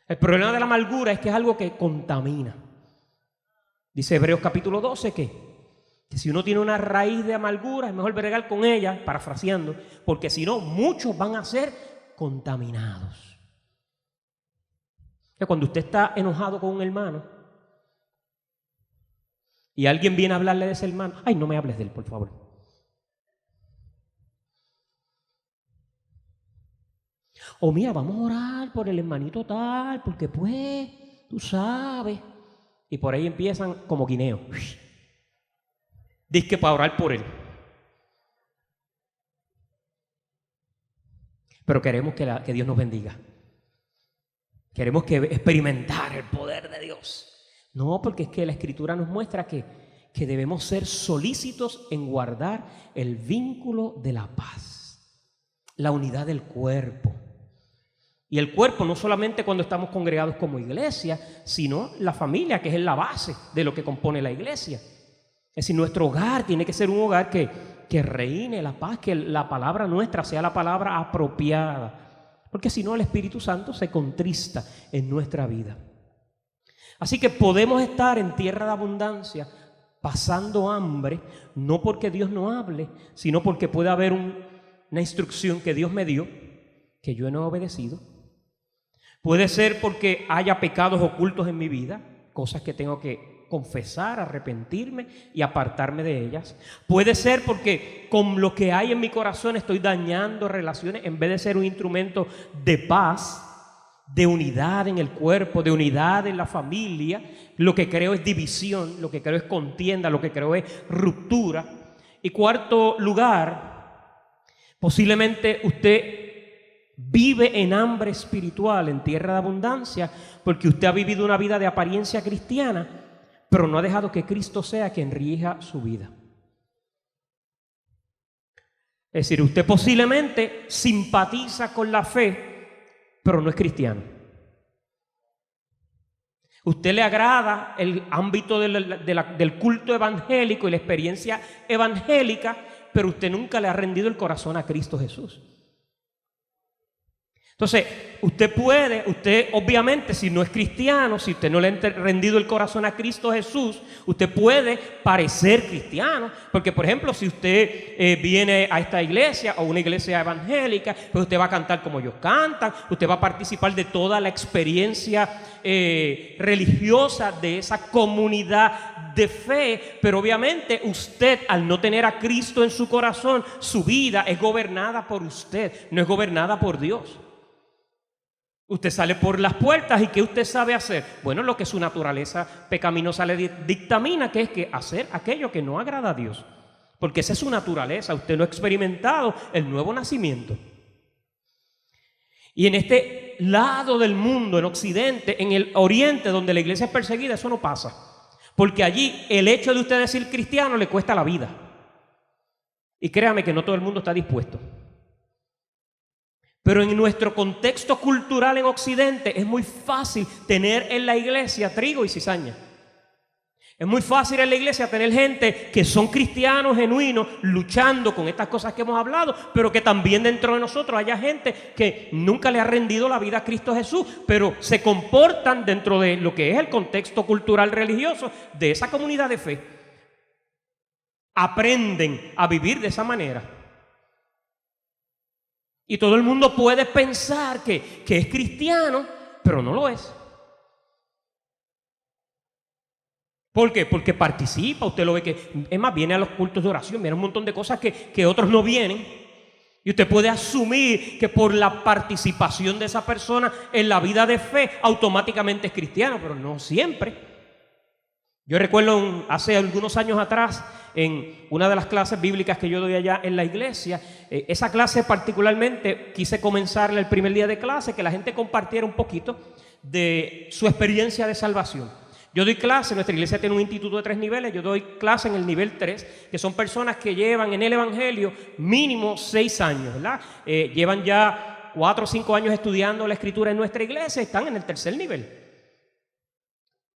El problema de la amargura es que es algo que contamina. Dice Hebreos capítulo 12 que si uno tiene una raíz de amargura es mejor bregar con ella, parafraseando, porque si no, muchos van a ser contaminados. Cuando usted está enojado con un hermano y alguien viene a hablarle de ese hermano, ay, no me hables de él, por favor. O mira, vamos a orar por el hermanito tal, porque pues, tú sabes. Y por ahí empiezan como guineos. Dice que para orar por él. Pero queremos que Dios nos bendiga. Queremos experimentar el poder de Dios. No, porque es que la Escritura nos muestra que debemos ser solícitos en guardar el vínculo de la paz, la unidad del cuerpo. Y el cuerpo no solamente cuando estamos congregados como iglesia, sino la familia, que es la base de lo que compone la iglesia. Es decir, nuestro hogar tiene que ser un hogar que reine la paz, que la palabra nuestra sea la palabra apropiada. Porque si no, el Espíritu Santo se contrista en nuestra vida. Así que podemos estar en tierra de abundancia pasando hambre, no porque Dios no hable, sino porque puede haber una instrucción que Dios me dio, que yo no he obedecido. Puede ser porque haya pecados ocultos en mi vida, cosas que tengo que confesar, arrepentirme y apartarme de ellas. Puede ser porque con lo que hay en mi corazón estoy dañando relaciones en vez de ser un instrumento de paz, de unidad en el cuerpo, de unidad en la familia. Lo que creo es división, lo que creo es contienda, lo que creo es ruptura. Y cuarto lugar, posiblemente usted vive en hambre espiritual, en tierra de abundancia, porque usted ha vivido una vida de apariencia cristiana, pero no ha dejado que Cristo sea quien rija su vida. Es decir, usted posiblemente simpatiza con la fe, pero no es cristiano. Usted le agrada el ámbito del culto evangélico y la experiencia evangélica, pero usted nunca le ha rendido el corazón a Cristo Jesús. Entonces, usted obviamente, si no es cristiano, si usted no le ha rendido el corazón a Cristo Jesús, usted puede parecer cristiano, porque por ejemplo, si usted viene a esta iglesia o una iglesia evangélica, pues usted va a cantar como ellos cantan, usted va a participar de toda la experiencia religiosa de esa comunidad de fe, pero obviamente usted, al no tener a Cristo en su corazón, su vida es gobernada por usted, no es gobernada por Dios. Usted sale por las puertas y ¿qué usted sabe hacer? Bueno, lo que su naturaleza pecaminosa le dictamina, que es que hacer aquello que no agrada a Dios. Porque esa es su naturaleza. Usted no ha experimentado el nuevo nacimiento. Y en este lado del mundo, en Occidente, en el Oriente, donde la iglesia es perseguida, eso no pasa. Porque allí el hecho de usted decir cristiano le cuesta la vida. Y créame que no todo el mundo está dispuesto. Pero en nuestro contexto cultural en Occidente es muy fácil tener en la iglesia trigo y cizaña. Es muy fácil en la iglesia tener gente que son cristianos genuinos luchando con estas cosas que hemos hablado, pero que también dentro de nosotros haya gente que nunca le ha rendido la vida a Cristo Jesús, pero se comportan dentro de lo que es el contexto cultural religioso de esa comunidad de fe. Aprenden a vivir de esa manera. Y todo el mundo puede pensar que es cristiano, pero no lo es. ¿Por qué? Porque participa, usted lo ve que, es más, viene a los cultos de oración, viene un montón de cosas que otros no vienen. Y usted puede asumir que por la participación de esa persona en la vida de fe, automáticamente es cristiano, pero no siempre. Yo recuerdo hace algunos años atrás, en una de las clases bíblicas que yo doy allá en la iglesia, esa clase particularmente quise comenzarla el primer día de clase, que la gente compartiera un poquito de su experiencia de salvación. Yo doy clase, nuestra iglesia tiene un instituto de 3 niveles, yo doy clase en el nivel 3, que son personas que llevan en el evangelio mínimo 6 años, ¿verdad? Llevan ya 4 o 5 años estudiando la escritura en nuestra iglesia, están en el tercer nivel.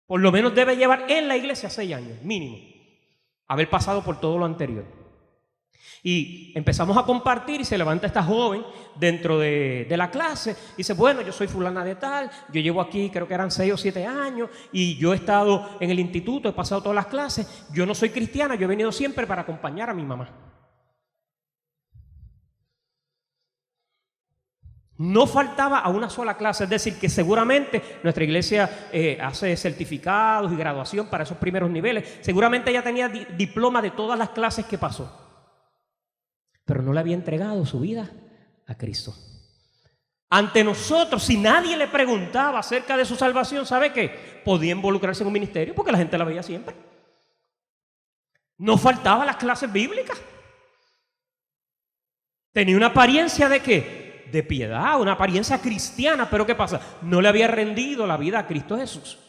Por lo menos debe llevar en la iglesia 6 años, mínimo, haber pasado por todo lo anterior. Y empezamos a compartir y se levanta esta joven dentro de la clase y dice, bueno, yo soy fulana de tal, yo llevo aquí, creo que eran 6 o 7 años y yo he estado en el instituto, he pasado todas las clases, yo no soy cristiana, yo he venido siempre para acompañar a mi mamá. No faltaba a una sola clase, es decir, que seguramente nuestra iglesia hace certificados y graduación para esos primeros niveles, seguramente ella tenía diploma de todas las clases que pasó. Pero no le había entregado su vida a Cristo. Ante nosotros, si nadie le preguntaba acerca de su salvación, ¿sabe qué? Podía involucrarse en un ministerio porque la gente la veía siempre. No faltaba las clases bíblicas. Tenía una apariencia ¿de qué? De piedad, una apariencia cristiana, pero ¿qué pasa? No le había rendido la vida a Cristo Jesús.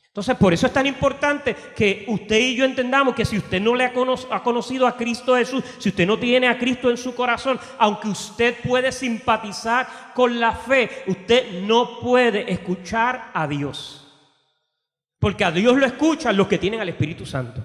Entonces, por eso es tan importante que usted y yo entendamos que si usted no le ha conocido a Cristo Jesús, si usted no tiene a Cristo en su corazón, aunque usted puede simpatizar con la fe, usted no puede escuchar a Dios. Porque a Dios lo escuchan los que tienen al Espíritu Santo.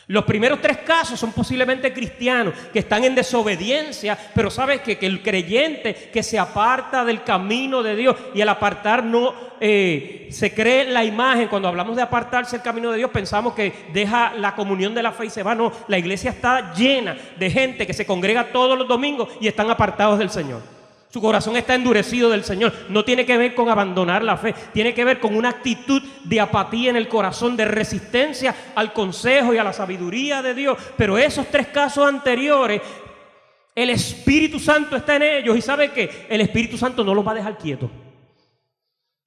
Los primeros 3 casos son posiblemente cristianos que están en desobediencia, pero sabes que el creyente que se aparta del camino de Dios, y al apartar no se cree la imagen. Cuando hablamos de apartarse del camino de Dios pensamos que deja la comunión de la fe y se va. No, la iglesia está llena de gente que se congrega todos los domingos y están apartados del Señor. Su corazón está endurecido del Señor. No tiene que ver con abandonar la fe, tiene que ver con una actitud de apatía en el corazón, de resistencia al consejo y a la sabiduría de Dios. Pero esos 3 casos anteriores, el Espíritu Santo está en ellos. ¿Y sabe qué? El Espíritu Santo no los va a dejar quietos.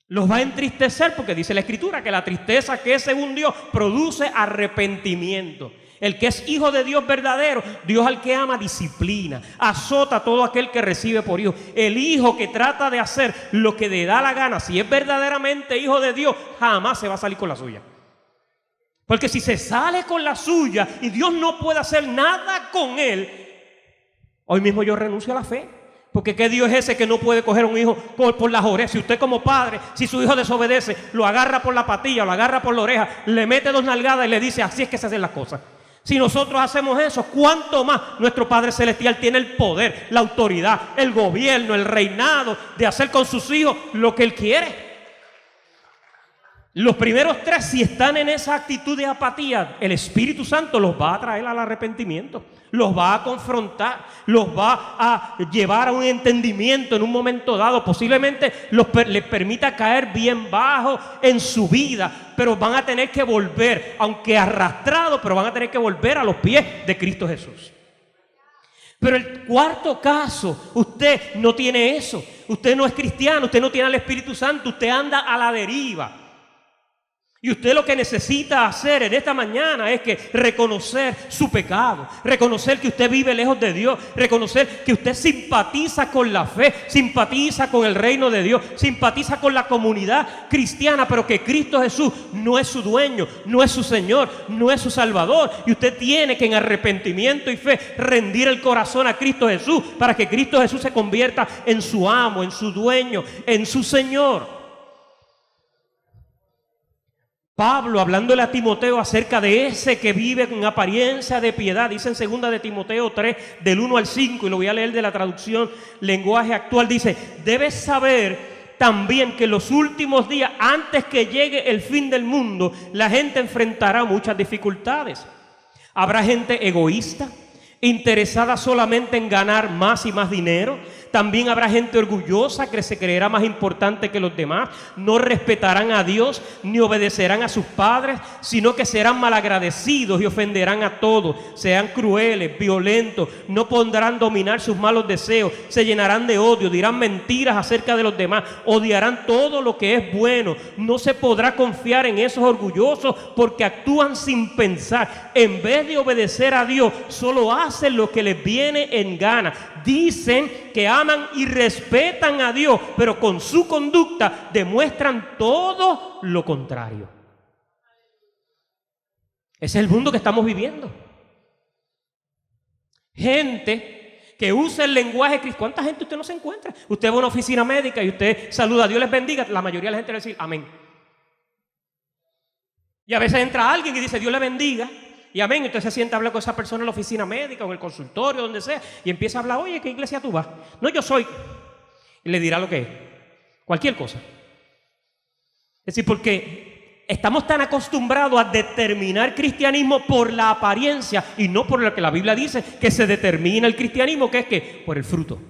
Los va a entristecer, porque dice la Escritura que la tristeza que es según Dios produce arrepentimiento. El que es hijo de Dios verdadero, Dios al que ama disciplina, azota a todo aquel que recibe por hijo. El hijo que trata de hacer lo que le da la gana, si es verdaderamente hijo de Dios, jamás se va a salir con la suya. Porque si se sale con la suya y Dios no puede hacer nada con él, hoy mismo yo renuncio a la fe. Porque ¿qué Dios es ese que no puede coger a un hijo por las orejas? Si usted como padre, si su hijo desobedece, lo agarra por la patilla, lo agarra por la oreja, le mete 2 nalgadas y le dice, así es que se hacen las cosas. Si nosotros hacemos eso, ¿cuánto más nuestro Padre Celestial tiene el poder, la autoridad, el gobierno, el reinado de hacer con sus hijos lo que Él quiere? Los primeros 3, si están en esa actitud de apatía, el Espíritu Santo los va a traer al arrepentimiento, los va a confrontar, los va a llevar a un entendimiento en un momento dado. Posiblemente les permita caer bien bajo en su vida, pero van a tener que volver, aunque arrastrados, pero van a tener que volver a los pies de Cristo Jesús. Pero el 4 caso, usted no tiene eso. Usted no es cristiano, usted no tiene al Espíritu Santo, usted anda a la deriva. Y usted lo que necesita hacer en esta mañana es que reconocer su pecado, reconocer que usted vive lejos de Dios, reconocer que usted simpatiza con la fe, simpatiza con el reino de Dios, simpatiza con la comunidad cristiana, pero que Cristo Jesús no es su dueño, no es su Señor, no es su Salvador. Y usted tiene que en arrepentimiento y fe rendir el corazón a Cristo Jesús para que Cristo Jesús se convierta en su amo, en su dueño, en su Señor. Pablo, hablándole a Timoteo acerca de ese que vive con apariencia de piedad, dice en 2 de Timoteo 3, del 1 al 5, y lo voy a leer de la traducción lenguaje actual, dice: debes saber también que en los últimos días, antes que llegue el fin del mundo, la gente enfrentará muchas dificultades. Habrá gente egoísta, interesada solamente en ganar más y más dinero. También habrá gente orgullosa que se creerá más importante que los demás. No respetarán a Dios ni obedecerán a sus padres, sino que serán malagradecidos y ofenderán a todos. Serán crueles, violentos, no podrán dominar sus malos deseos, se llenarán de odio, dirán mentiras acerca de los demás, odiarán todo lo que es bueno. No se podrá confiar en esos orgullosos porque actúan sin pensar. En vez de obedecer a Dios, solo hacen lo que les viene en gana. Dicen que aman y respetan a Dios, pero con su conducta demuestran todo lo contrario. Ese es el mundo que estamos viviendo. Gente que usa el lenguaje cristiano. ¿Cuánta gente usted no se encuentra? Usted va a una oficina médica y usted saluda, Dios les bendiga. La mayoría de la gente le dice amén. Y a veces entra alguien y dice Dios le bendiga y amén. Entonces se sienta a hablar con esa persona en la oficina médica o en el consultorio, donde sea, y empieza a hablar: oye, ¿qué iglesia tú vas? No, yo soy. Y le dirá lo que es. Cualquier cosa. Es decir, porque estamos tan acostumbrados a determinar cristianismo por la apariencia y no por lo que la Biblia dice que se determina el cristianismo, que es que por el fruto.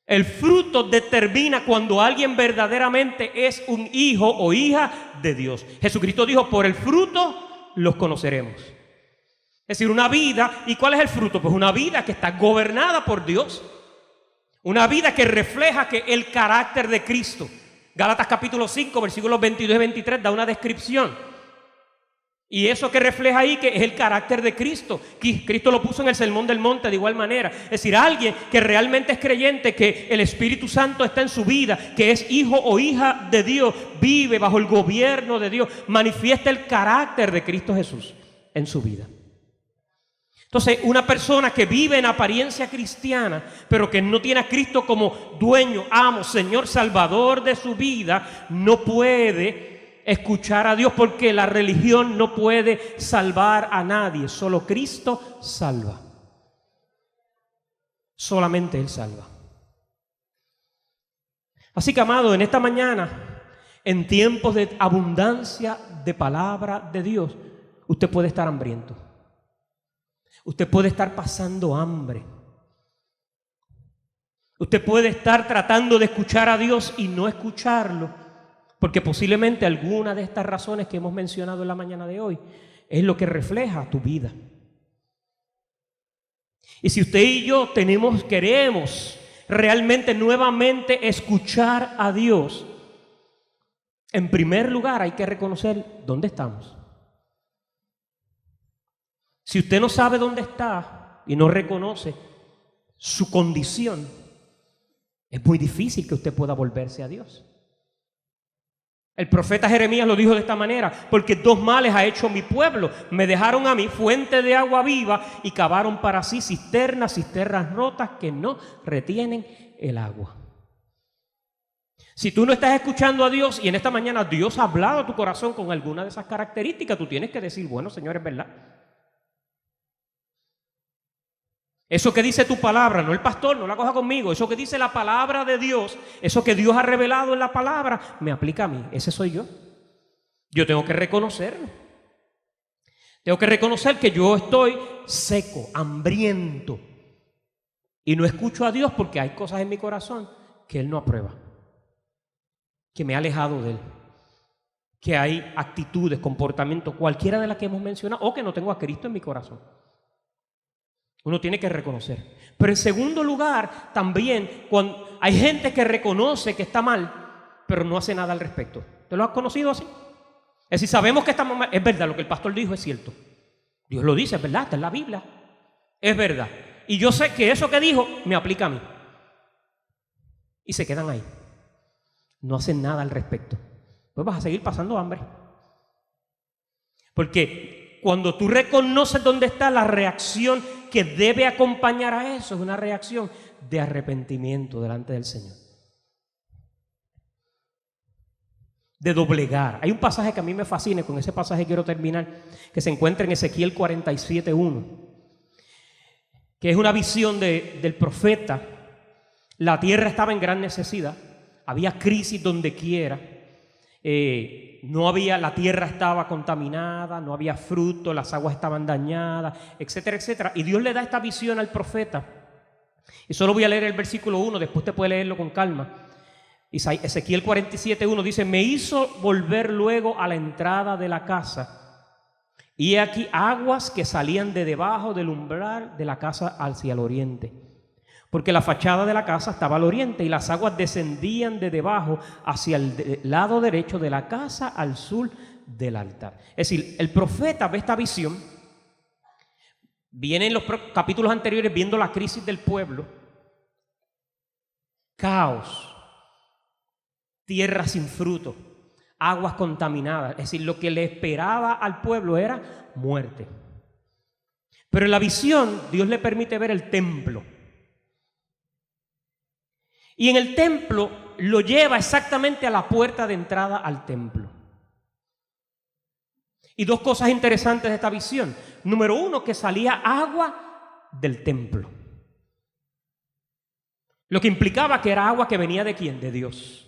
El fruto determina cuando alguien verdaderamente es un hijo o hija de Dios. Jesucristo dijo: por el fruto los conoceremos. Es decir, una vida. ¿Y cuál es el fruto? Pues una vida que está gobernada por Dios. Una vida que refleja que el carácter de Cristo. Gálatas capítulo 5, versículos 22 y 23 da una descripción. Y eso que refleja ahí que es el carácter de Cristo. Cristo lo puso en el Sermón del Monte de igual manera. Es decir, alguien que realmente es creyente, que el Espíritu Santo está en su vida, que es hijo o hija de Dios, vive bajo el gobierno de Dios, manifiesta el carácter de Cristo Jesús en su vida. Entonces, una persona que vive en apariencia cristiana, pero que no tiene a Cristo como dueño, amo, Señor, Salvador de su vida, no puede escuchar a Dios, porque la religión no puede salvar a nadie. Solo Cristo salva. Solamente Él salva. Así que, amado, en esta mañana, en tiempos de abundancia de palabra de Dios, usted puede estar hambriento. Usted puede estar pasando hambre. Usted puede estar tratando de escuchar a Dios y no escucharlo, porque posiblemente alguna de estas razones que hemos mencionado en la mañana de hoy es lo que refleja tu vida. Y si usted y yo queremos realmente nuevamente escuchar a Dios, en primer lugar hay que reconocer dónde estamos. Si usted no sabe dónde está y no reconoce su condición, es muy difícil que usted pueda volverse a Dios. El profeta Jeremías lo dijo de esta manera: porque dos males ha hecho mi pueblo. Me dejaron a mí fuente de agua viva y cavaron para sí cisternas rotas que no retienen el agua. Si tú no estás escuchando a Dios y en esta mañana Dios ha hablado a tu corazón con alguna de esas características, tú tienes que decir: bueno, Señor, es verdad. Eso que dice tu palabra, no el pastor, no la coja conmigo. Eso que dice la palabra de Dios, eso que Dios ha revelado en la palabra, me aplica a mí. Ese soy yo. Yo tengo que reconocerlo. Tengo que reconocer que yo estoy seco, hambriento. Y no escucho a Dios porque hay cosas en mi corazón que Él no aprueba. Que me ha alejado de Él. Que hay actitudes, comportamientos, cualquiera de las que hemos mencionado, o que no tengo a Cristo en mi corazón. Uno tiene que reconocer. Pero en segundo lugar, también cuando hay gente que reconoce que está mal, pero no hace nada al respecto. ¿Usted lo ha conocido así? Es decir, sabemos que estamos mal. Es verdad, lo que el pastor dijo es cierto. Dios lo dice, es verdad, está en la Biblia. Es verdad. Y yo sé que eso que dijo me aplica a mí. Y se quedan ahí. No hacen nada al respecto. Pues vas a seguir pasando hambre. Porque cuando tú reconoces dónde está, la reacción que debe acompañar a eso es una reacción de arrepentimiento delante del Señor. de doblegar. Hay un pasaje que a mí me fascina, con ese pasaje quiero terminar, que se encuentra en Ezequiel 47:1, que es una visión del profeta. La tierra estaba en gran necesidad, había crisis donde quiera, la tierra estaba contaminada, no había fruto, las aguas estaban dañadas, etcétera, etcétera. Y Dios le da esta visión al profeta. Y solo voy a leer el versículo 1, después te puede leerlo con calma. Ezequiel 47:1 dice: me hizo volver luego a la entrada de la casa, y he aquí aguas que salían de debajo del umbral de la casa hacia el oriente, porque la fachada de la casa estaba al oriente, y las aguas descendían de debajo hacia el lado derecho de la casa al sur del altar. Es decir, el profeta ve esta visión, viene en los capítulos anteriores viendo la crisis del pueblo, caos, tierra sin fruto, aguas contaminadas. Es decir, lo que le esperaba al pueblo era muerte. Pero en la visión Dios le permite ver el templo. Y en el templo lo lleva exactamente a la puerta de entrada al templo. Y dos cosas interesantes de esta visión. Número uno, que salía agua del templo. Lo que implicaba que era agua que venía ¿de quién? De Dios.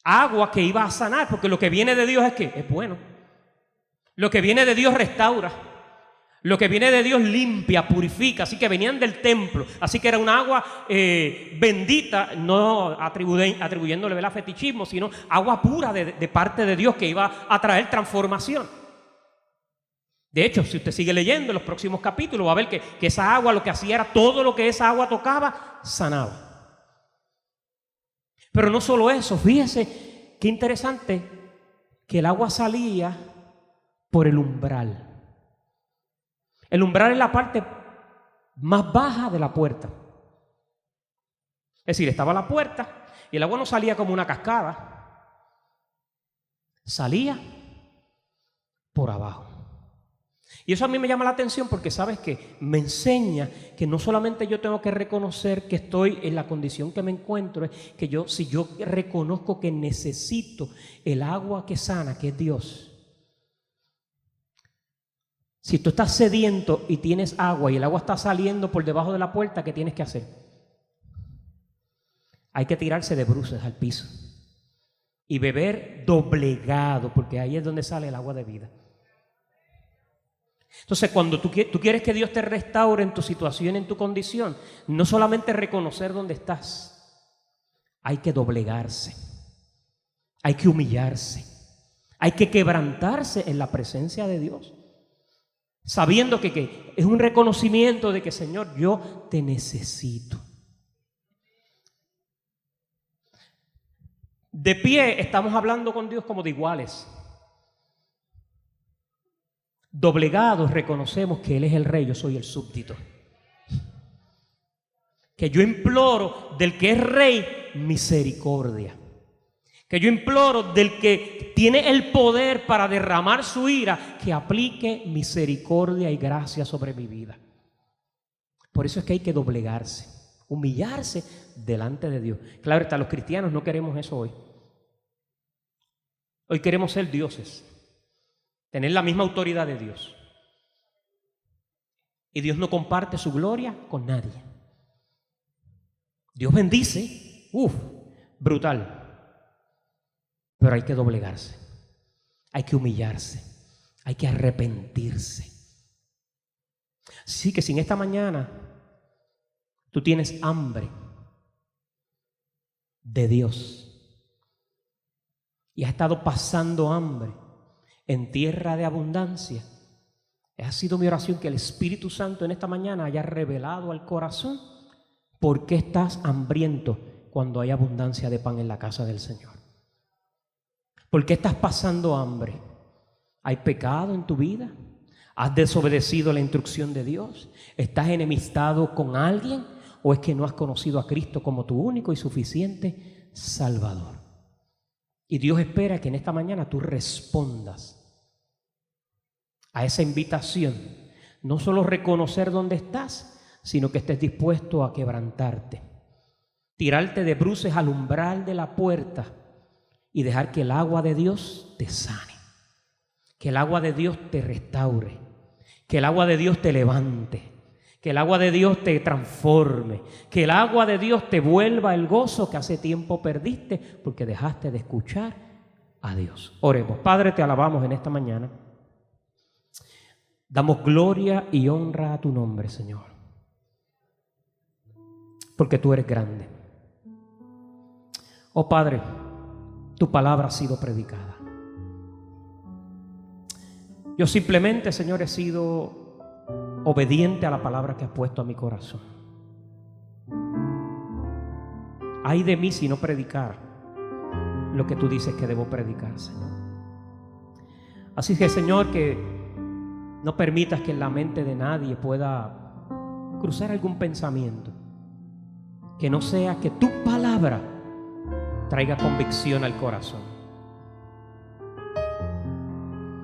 Agua que iba a sanar, porque lo que viene de Dios es ¿qué? Es bueno. Lo que viene de Dios restaura. Lo que viene de Dios limpia, purifica. Así que venían del templo. Así que era un agua bendita, no atribuyéndole el fetichismo, sino agua pura de parte de Dios que iba a traer transformación. De hecho, si usted sigue leyendo en los próximos capítulos, va a ver que esa agua lo que hacía era todo lo que esa agua tocaba, sanaba. Pero no solo eso, fíjese qué interesante, que el agua salía por el umbral. El umbral es la parte más baja de la puerta. Es decir, estaba la puerta y el agua no salía como una cascada, salía por abajo. Y eso a mí me llama la atención porque, ¿sabes qué? Me enseña que no solamente yo tengo que reconocer que estoy en la condición que me encuentro, es que si yo reconozco que necesito el agua que sana, que es Dios. Si tú estás sediento y tienes agua y el agua está saliendo por debajo de la puerta, ¿qué tienes que hacer? Hay que tirarse de bruces al piso y beber doblegado, porque ahí es donde sale el agua de vida. Entonces, cuando tú quieres que Dios te restaure en tu situación, en tu condición, no solamente reconocer dónde estás, hay que doblegarse, hay que humillarse, hay que quebrantarse en la presencia de Dios, sabiendo que es un reconocimiento de que, Señor, yo te necesito. De pie estamos hablando con Dios como de iguales. Doblegados reconocemos que Él es el rey, yo soy el súbdito. Que yo imploro del que es rey misericordia. Que yo imploro del que tiene el poder para derramar su ira, que aplique misericordia y gracia sobre mi vida. Por eso es que hay que doblegarse, humillarse delante de Dios. Claro, hasta los cristianos no queremos eso hoy. Hoy queremos ser dioses, tener la misma autoridad de Dios. Y Dios no comparte su gloria con nadie. Dios bendice, brutal. Pero hay que doblegarse, hay que humillarse, hay que arrepentirse. Así que si en esta mañana tú tienes hambre de Dios y has estado pasando hambre en tierra de abundancia, ha sido mi oración que el Espíritu Santo en esta mañana haya revelado al corazón por qué estás hambriento cuando hay abundancia de pan en la casa del Señor. ¿Por qué estás pasando hambre? ¿Hay pecado en tu vida? ¿Has desobedecido la instrucción de Dios? ¿Estás enemistado con alguien? ¿O es que no has conocido a Cristo como tu único y suficiente Salvador? Y Dios espera que en esta mañana tú respondas a esa invitación. No solo reconocer dónde estás, sino que estés dispuesto a quebrantarte, tirarte de bruces al umbral de la puerta y dejar que el agua de Dios te sane, que el agua de Dios te restaure, que el agua de Dios te levante, que el agua de Dios te transforme, que el agua de Dios te vuelva el gozo que hace tiempo perdiste porque dejaste de escuchar a Dios. Oremos. Padre, te alabamos en esta mañana. Damos gloria y honra a tu nombre, Señor, porque tú eres grande. Oh Padre, tu palabra ha sido predicada. Yo simplemente, Señor, he sido obediente a la palabra que has puesto a mi corazón. Ay de mí si no predicar lo que tú dices que debo predicar, Señor. Así que, Señor, que no permitas que en la mente de nadie pueda cruzar algún pensamiento que no sea que tu palabra traiga convicción al corazón.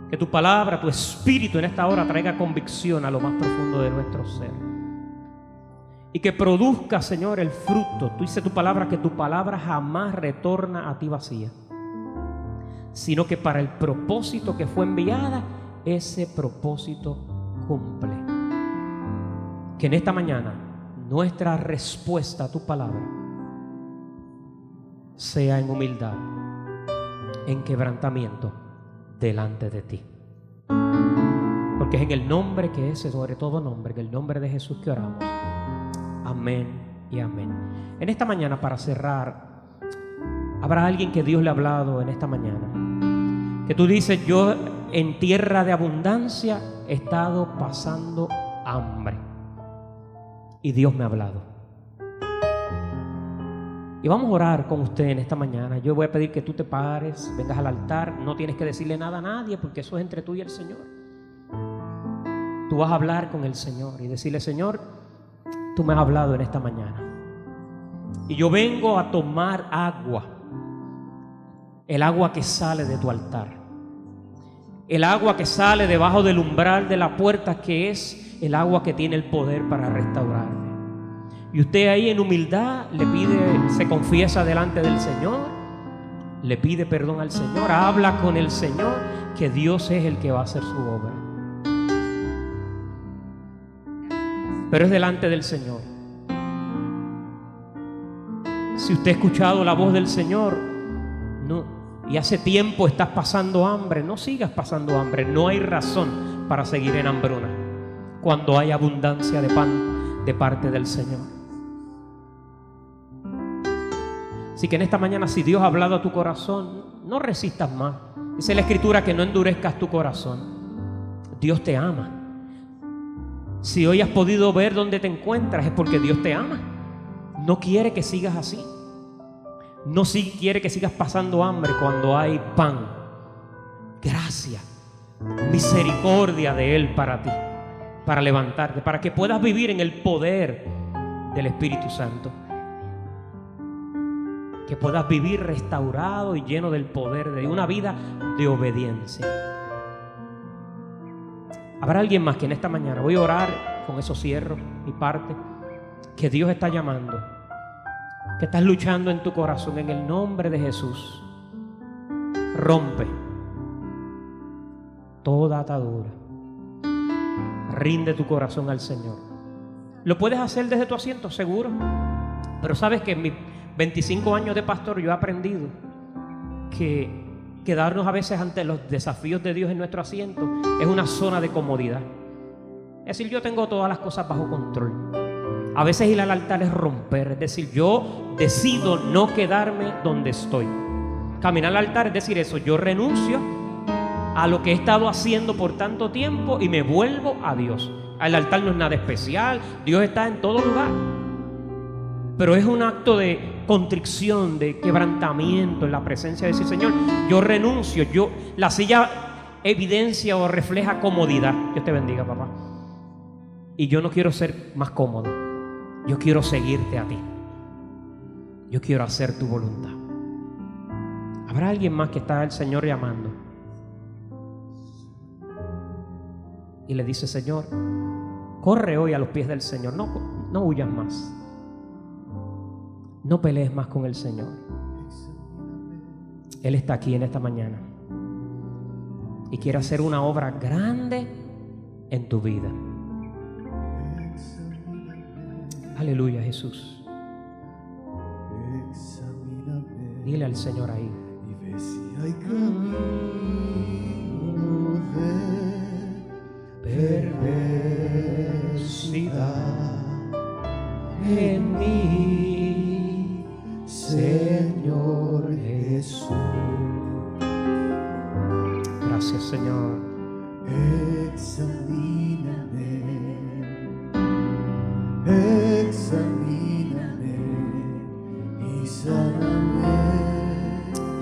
Que tu palabra, tu espíritu en esta hora traiga convicción a lo más profundo de nuestro ser. Y que produzca, Señor, el fruto. Tú dices tu palabra, que tu palabra jamás retorna a ti vacía, sino que para el propósito que fue enviada, ese propósito cumple. Que en esta mañana nuestra respuesta a tu palabra sea en humildad, en quebrantamiento delante de ti. Porque es en el nombre que es sobre todo nombre, en el nombre de Jesús que oramos. Amén y amén. En esta mañana, para cerrar, habrá alguien que Dios le ha hablado en esta mañana, que tú dices: yo en tierra de abundancia he estado pasando hambre y Dios me ha hablado. Y vamos a orar con usted en esta mañana. Yo voy a pedir que tú te pares, vengas al altar. No tienes que decirle nada a nadie, porque eso es entre tú y el Señor. Tú vas a hablar con el Señor y decirle: Señor, tú me has hablado en esta mañana y yo vengo a tomar agua, el agua que sale de tu altar, el agua que sale debajo del umbral de la puerta, que es el agua que tiene el poder para restaurarme. Y usted ahí en humildad le pide, se confiesa delante del Señor, le pide perdón al Señor, habla con el Señor, que Dios es el que va a hacer su obra. Pero es delante del Señor. Si usted ha escuchado la voz del Señor, no, y hace tiempo estás pasando hambre, no sigas pasando hambre. No hay razón para seguir en hambruna cuando hay abundancia de pan de parte del Señor. Así que en esta mañana, si Dios ha hablado a tu corazón, no resistas más. Dice la Escritura que no endurezcas tu corazón. Dios te ama. Si hoy has podido ver dónde te encuentras, es porque Dios te ama. No quiere que sigas así. No quiere que sigas pasando hambre cuando hay pan, gracia, misericordia de Él para ti, para levantarte, para que puedas vivir en el poder del Espíritu Santo. Que puedas vivir restaurado y lleno del poder de una vida de obediencia. Habrá alguien más que en esta mañana, voy a orar, con eso cierro mi parte, que Dios está llamando, que estás luchando en tu corazón, en el nombre de Jesús. Rompe toda atadura, rinde tu corazón al Señor. Lo puedes hacer desde tu asiento, seguro, pero sabes que en mis 25 años de pastor yo he aprendido que quedarnos a veces ante los desafíos de Dios en nuestro asiento es una zona de comodidad. Es decir, yo tengo todas las cosas bajo control. A veces ir al altar es romper, es decir, yo decido no quedarme donde estoy. Caminar al altar es decir eso: yo renuncio a lo que he estado haciendo por tanto tiempo y me vuelvo a Dios. El altar no es nada especial, Dios está en todo lugar. Pero es un acto de contrición, de quebrantamiento en la presencia de decir: Señor, yo renuncio. La silla evidencia o refleja comodidad. Dios te bendiga, papá. Y yo no quiero ser más cómodo. Yo quiero seguirte a ti. Yo quiero hacer tu voluntad. ¿Habrá alguien más que está el Señor llamando? Y le dice: Señor, corre hoy a los pies del Señor. No huyas más. No pelees más con el Señor. Él está aquí en esta mañana y quiere hacer una obra grande en tu vida. Aleluya, Jesús. Dile al Señor ahí. Y ve si hay camino de perversidad en mí, Señor Jesús. Gracias, Señor. Examíname, examíname y sáname.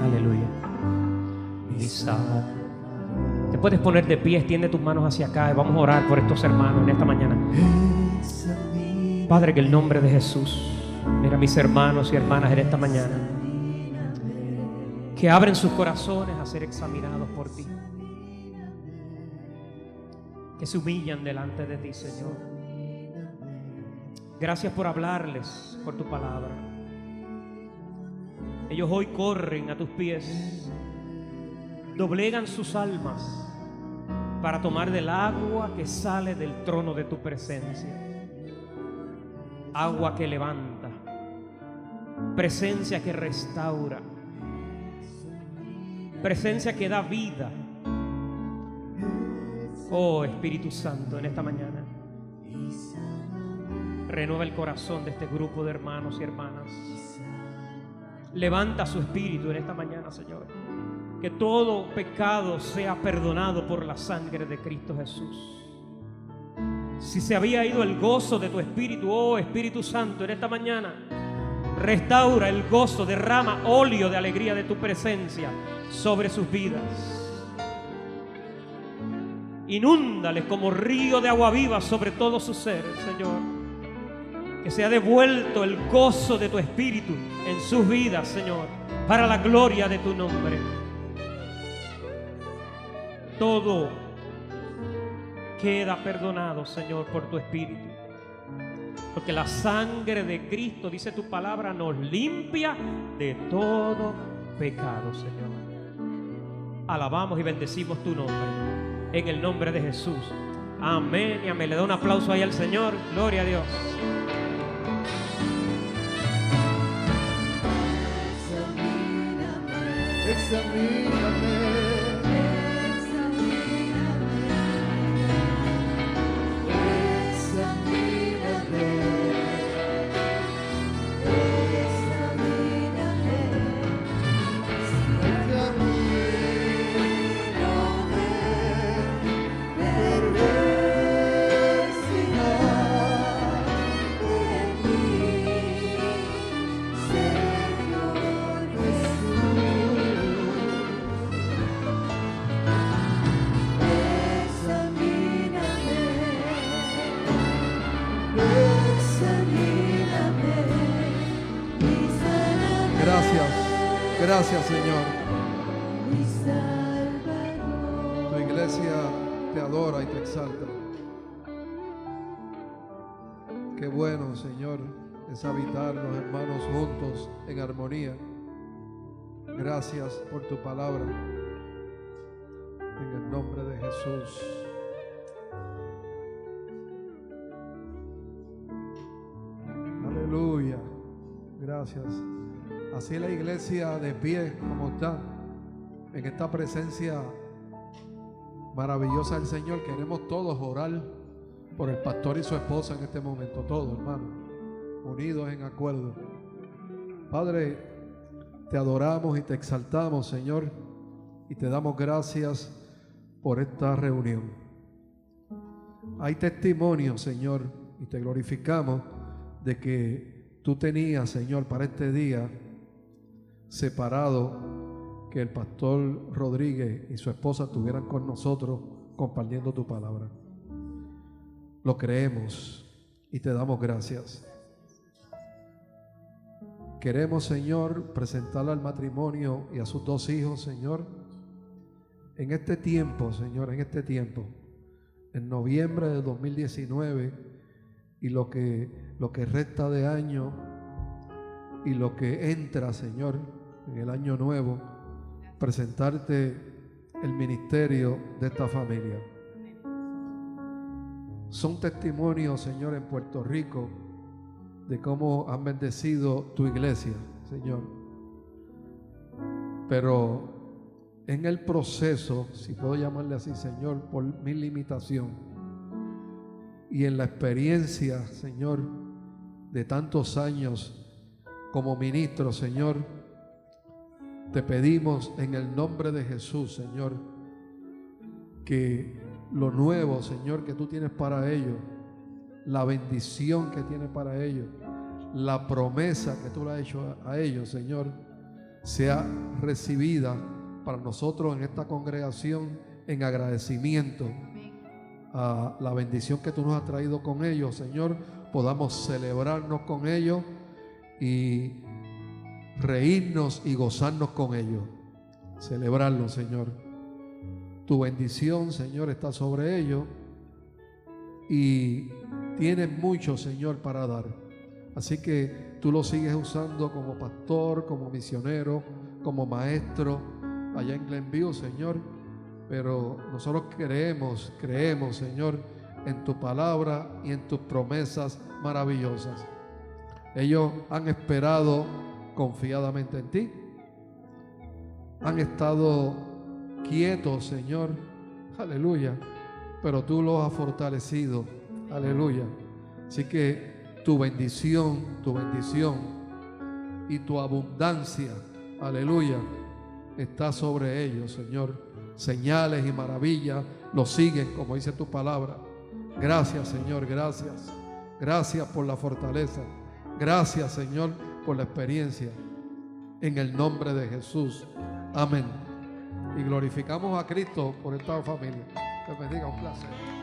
Aleluya. Y sana. Te puedes poner de pie, extiende tus manos hacia acá y vamos a orar por estos hermanos en esta mañana. Padre, que el nombre de Jesús, mira a mis hermanos y hermanas en esta mañana, que abren sus corazones a ser examinados por ti, que se humillan delante de ti, Señor. Gracias por hablarles por tu palabra. Ellos hoy corren a tus pies, doblegan sus almas para tomar del agua que sale del trono de tu presencia. Agua que levanta, presencia que restaura, presencia que da vida. Oh Espíritu Santo, en esta mañana renueva el corazón de este grupo de hermanos y hermanas. Levanta su espíritu en esta mañana, Señor. Que todo pecado sea perdonado por la sangre de Cristo Jesús. Si se había ido el gozo de tu espíritu, oh Espíritu Santo, en esta mañana restaura el gozo, derrama óleo de alegría de tu presencia sobre sus vidas. Inúndales como río de agua viva sobre todo su ser, Señor. Que sea devuelto el gozo de tu espíritu en sus vidas, Señor, para la gloria de tu nombre. Todo queda perdonado, Señor, por tu espíritu, porque la sangre de Cristo, dice tu palabra, nos limpia de todo pecado, Señor. Alabamos y bendecimos tu nombre, en el nombre de Jesús. Amén y amén. Le da un aplauso ahí al Señor. Gloria a Dios. Examíname, gracias, Señor. Tu iglesia te adora y te exalta. Qué bueno, Señor, es habitar los hermanos juntos en armonía. Gracias por tu palabra. En el nombre de Jesús. Aleluya. Gracias. Así la iglesia de pie como está, en esta presencia maravillosa del Señor, queremos todos orar por el pastor y su esposa en este momento, todos, hermanos, unidos en acuerdo. Padre, te adoramos y te exaltamos, Señor, y te damos gracias por esta reunión. Hay testimonio, Señor, y te glorificamos de que tú tenías, Señor, para este día separado que el pastor Rodríguez y su esposa estuvieran con nosotros compartiendo tu palabra. Lo creemos y te damos gracias. Queremos, Señor, presentarle al matrimonio y a sus dos hijos, Señor, en este tiempo, Señor, en este tiempo, en noviembre de 2019 y lo que resta de año y lo que entra, Señor, en el año nuevo, presentarte el ministerio de esta familia. Son testimonios, Señor, en Puerto Rico de cómo han bendecido tu iglesia, Señor. Pero en el proceso, si puedo llamarle así, Señor, por mi limitación y en la experiencia, Señor, de tantos años como ministro, Señor, te pedimos en el nombre de Jesús, Señor, que lo nuevo, Señor, que tú tienes para ellos, la bendición que tienes para ellos, la promesa que tú le has hecho a ellos, Señor, sea recibida para nosotros en esta congregación en agradecimiento a la bendición que tú nos has traído con ellos, Señor. Podamos celebrarnos con ellos y reírnos y gozarnos con ellos, celebrarlo, Señor. Tu bendición, Señor, está sobre ellos y tienes mucho, Señor, para dar. Así que tú lo sigues usando como pastor, como misionero, como maestro allá en Glenview, Señor. Pero nosotros creemos, Señor, en tu palabra y en tus promesas maravillosas. Ellos han esperado confiadamente en ti. Han estado quietos, Señor, aleluya, pero tú los has fortalecido, aleluya. Así que tu bendición y tu abundancia, aleluya, está sobre ellos, Señor. Señales y maravillas los siguen, como dice tu palabra. Gracias, Señor, gracias. Gracias por la fortaleza. Gracias, Señor, por la experiencia. En el nombre de Jesús. Amén. Y glorificamos a Cristo por esta familia. Que bendiga, un placer.